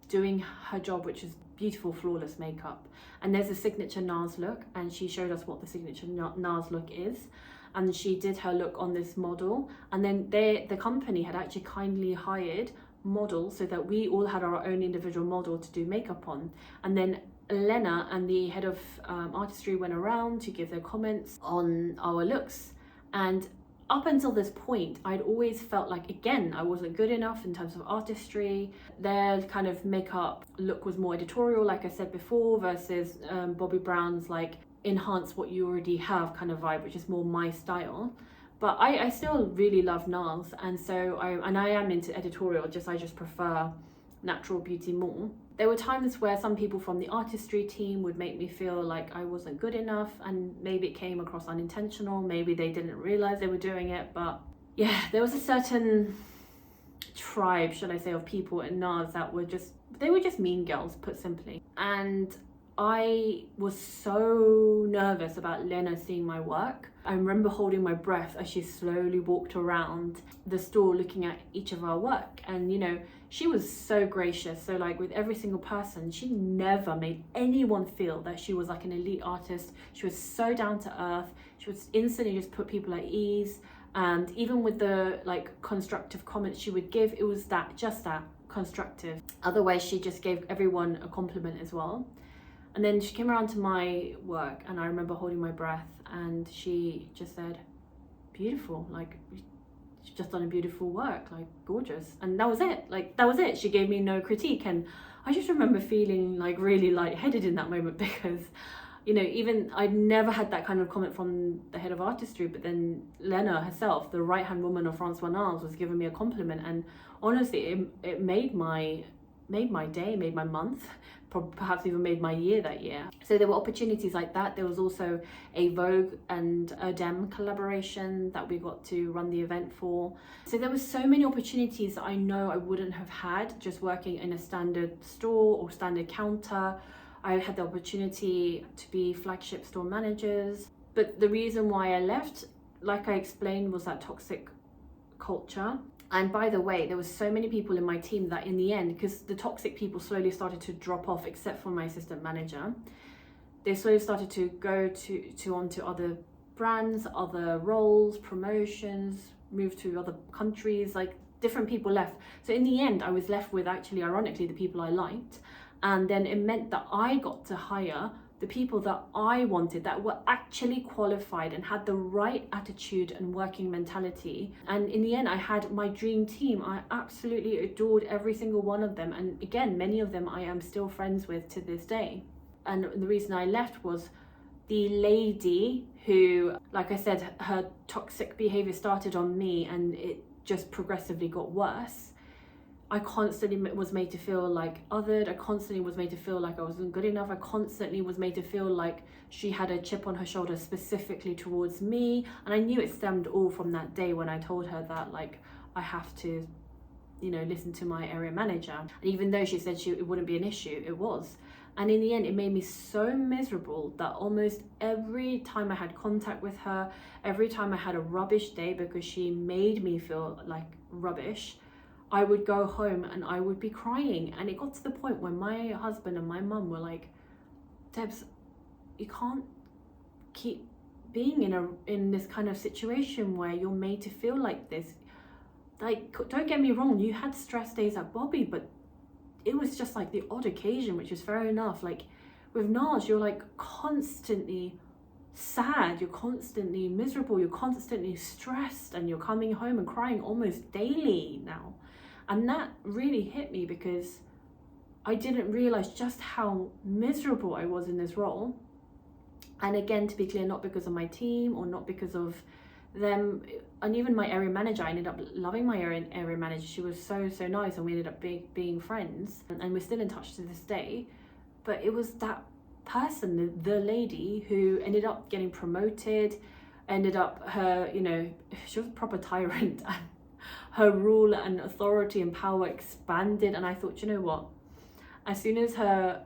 doing her job, which is beautiful, flawless makeup. And there's a signature NARS look, and she showed us what the signature NARS look is. And she did her look on this model. And then the company had actually kindly hired models so that we all had our own individual model to do makeup on. And then Lena and the head of artistry went around to give their comments on our looks. And up until this point, I'd always felt like, again, I wasn't good enough in terms of artistry. Their kind of makeup look was more editorial, like I said before, versus Bobbi Brown's like enhance what you already have kind of vibe, which is more my style. But I still really love NARS, and so I am into editorial, I just prefer natural beauty more. There were times where some people from the artistry team would make me feel like I wasn't good enough, and maybe it came across unintentional, maybe they didn't realize they were doing it. But yeah, there was a certain tribe, should I say, of people in NARS that were just mean girls, put simply. And I was so nervous about Lena seeing my work. I remember holding my breath as she slowly walked around the store looking at each of our work. And you know, she was so gracious. So like with every single person, she never made anyone feel that she was like an elite artist. She was so down to earth. She would instantly just put people at ease. And even with the like constructive comments she would give, it was just that constructive. Otherwise, she just gave everyone a compliment as well. And then she came around to my work, and I remember holding my breath, and she just said, beautiful, like she's just done a beautiful work, like gorgeous. And that was it, like that was it. She gave me no critique. And I just remember feeling like really lightheaded in that moment, because you know, even I'd never had that kind of comment from the head of artistry, but then Lena herself, the right-hand woman of Francois NARS, was giving me a compliment. And honestly, it made my day, made my month, perhaps even made my year that year. So there were opportunities like that. There was also a Vogue and 𝕬𝕚𝕚𝕚 collaboration that we got to run the event for. So there were so many opportunities that I know I wouldn't have had just working in a standard store or standard counter. I had the opportunity to be flagship store managers. But the reason why I left, like I explained, was that toxic culture. And by the way, there were so many people in my team that in the end, because the toxic people slowly started to drop off, except for my assistant manager, they slowly started to go onto other brands, other roles, promotions, move to other countries, like different people left. So in the end, I was left with, actually, ironically, the people I liked. And then it meant that I got to hire the people that I wanted, that were actually qualified and had the right attitude and working mentality. And in the end, I had my dream team. I absolutely adored every single one of them. And again, many of them I am still friends with to this day. And the reason I left was the lady who, like I said, her toxic behavior started on me and it just progressively got worse. I constantly was made to feel like othered. I constantly was made to feel like I wasn't good enough. I constantly was made to feel like she had a chip on her shoulder specifically towards me. And I knew it stemmed all from that day when I told her that, like, I have to, you know, listen to my area manager. And even though she said it wouldn't be an issue, it was. And in the end, it made me so miserable that almost every time I had contact with her, every time I had a rubbish day because she made me feel like rubbish, I would go home and I would be crying. And it got to the point where my husband and my mum were like, Debs, you can't keep being in this kind of situation where you're made to feel like this. Like, don't get me wrong, you had stress days at Bobby, but it was just like the odd occasion, which is fair enough. Like with Naj, you're like constantly sad, you're constantly miserable, you're constantly stressed, and you're coming home and crying almost daily now. And that really hit me because I didn't realize just how miserable I was in this role. And again, to be clear, not because of my team or not because of them, and even my area manager, I ended up loving my area manager. She was so nice, and we ended up being friends, and we're still in touch to this day. But it was that person, the lady, who ended up getting promoted, ended up her, you know, she was a proper tyrant, and her rule and authority and power expanded. And I thought, you know what, as soon as her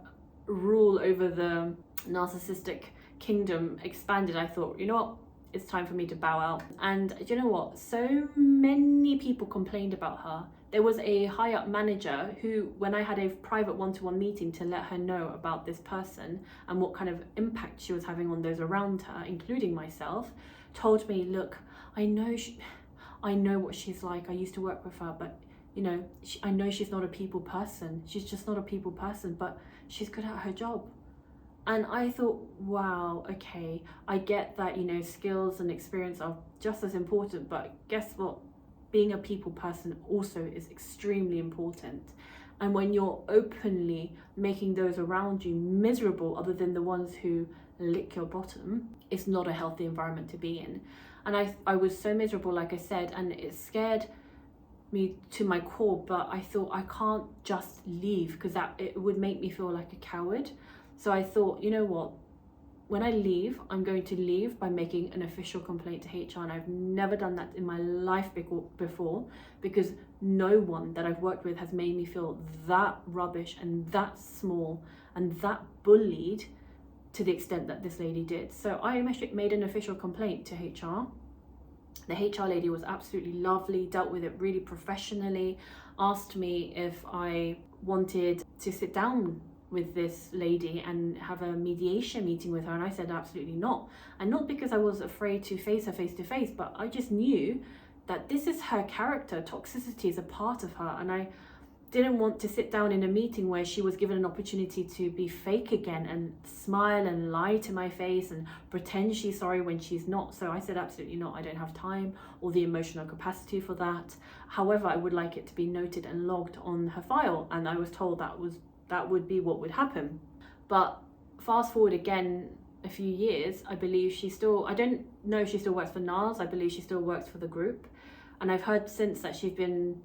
rule over the narcissistic kingdom expanded, I thought, you know what, it's time for me to bow out. And you know what, so many people complained about her. There was a high up manager who, when I had a private one-to-one meeting to let her know about this person and what kind of impact she was having on those around her, including myself, told me, look, I know what she's like. I used to work with her, but you know, I know she's not a people person. She's just not a people person, but she's good at her job. And I thought, wow, okay, I get that, you know, skills and experience are just as important, but guess what? Being a people person also is extremely important. And when you're openly making those around you miserable, other than the ones who lick your bottom, it's not a healthy environment to be in. And I was so miserable, like I said, and it scared me to my core, but I thought I can't just leave because it would make me feel like a coward. So I thought, you know what, when I leave, I'm going to leave by making an official complaint to HR. And I've never done that in my life before, because no one that I've worked with has made me feel that rubbish and that small and that bullied to the extent that this lady did. So I made an official complaint to HR. The HR lady was absolutely lovely, dealt with it really professionally, asked me if I wanted to sit down with this lady and have a mediation meeting with her, and I said absolutely not. And not because I was afraid to face her face to face, but I just knew that this is her character. Toxicity is a part of her, and I didn't want to sit down in a meeting where she was given an opportunity to be fake again and smile and lie to my face and pretend she's sorry when she's not. So I said absolutely not. I don't have time or the emotional capacity for that. However, I would like it to be noted and logged on her file, and I was told that would be what would happen. But fast forward again a few years, I believe I don't know if she still works for NARS. I believe she still works for the group, and I've heard since that she's been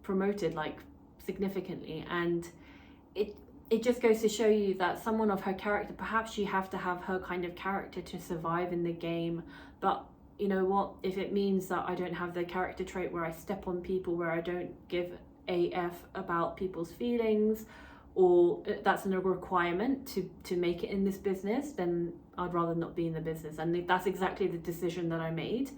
promoted like significantly. And it just goes to show you that someone of her character, perhaps you have to have her kind of character to survive in the game. But you know what, if it means that I don't have the character trait where I step on people, where I don't give a F about people's feelings, or that's a requirement to make it in this business, then I'd rather not be in the business. And that's exactly the decision that I made.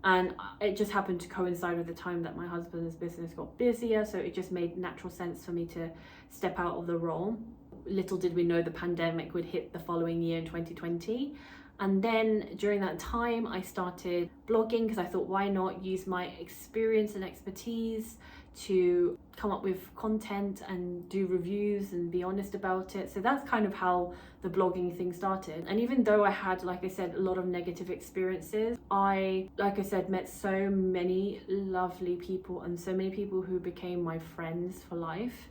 And it just happened to coincide with the time that my husband's business got busier, so it just made natural sense for me to step out of the role. Little did we know the pandemic would hit the following year in 2020, And then during that time, I started blogging because I thought, why not use my experience and expertise to come up with content and do reviews and be honest about it. So that's kind of how the blogging thing started. And even though I had, like I said, a lot of negative experiences, I, like I said, met so many lovely people and so many people who became my friends for life.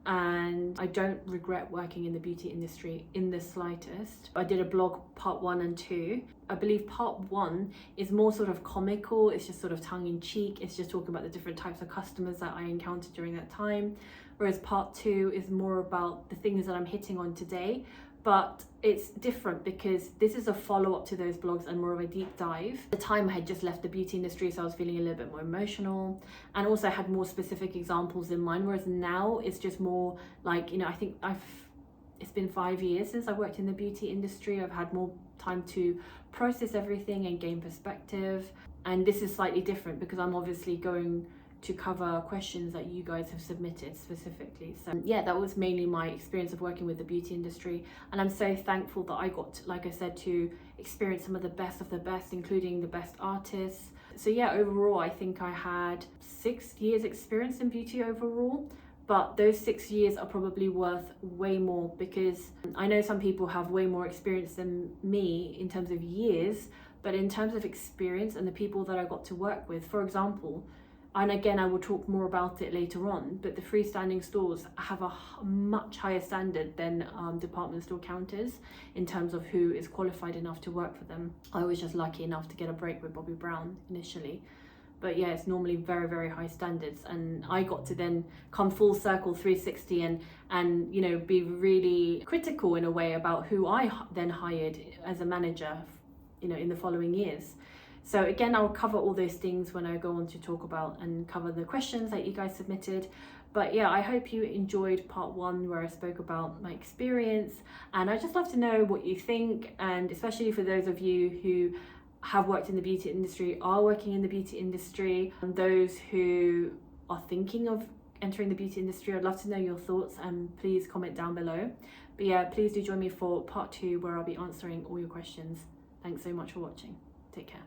And I don't regret working in the beauty industry in the slightest. I did a blog part 1 and 2. I believe part 1 is more sort of comical, it's just sort of tongue-in-cheek, it's just talking about the different types of customers that I encountered during that time, whereas part 2 is more about the things that I'm hitting on today. But it's different because this is a follow-up to those blogs and more of a deep dive. At the time I had just left the beauty industry, so I was feeling a little bit more emotional, and also I had more specific examples in mind, whereas now it's just more like, you know, I think it's been 5 years since I worked in the beauty industry. I've had more time to process everything and gain perspective, and this is slightly different because I'm obviously going to cover questions that you guys have submitted specifically. So yeah, that was mainly my experience of working with the beauty industry, and I'm so thankful that I got, like I said, to experience some of the best, including the best artists. So yeah, overall I think I had 6 years experience in beauty overall, but those 6 years are probably worth way more because I know some people have way more experience than me in terms of years, but in terms of experience and the people that I got to work with, for example, and again I will talk more about it later on, but the freestanding stores have a much higher standard than department store counters in terms of who is qualified enough to work for them. I was just lucky enough to get a break with Bobbi Brown initially, but yeah, it's normally very, very high standards, and I got to then come full circle 360 and you know, be really critical in a way about who I then hired as a manager, you know, in the following years. So again, I'll cover all those things when I go on to talk about and cover the questions that you guys submitted. But yeah, I hope you enjoyed part 1 where I spoke about my experience, and I just love to know what you think, and especially for those of you who have worked in the beauty industry, are working in the beauty industry, and those who are thinking of entering the beauty industry. I'd love to know your thoughts, and please comment down below. But yeah, please do join me for part 2 where I'll be answering all your questions. Thanks so much for watching. Take care.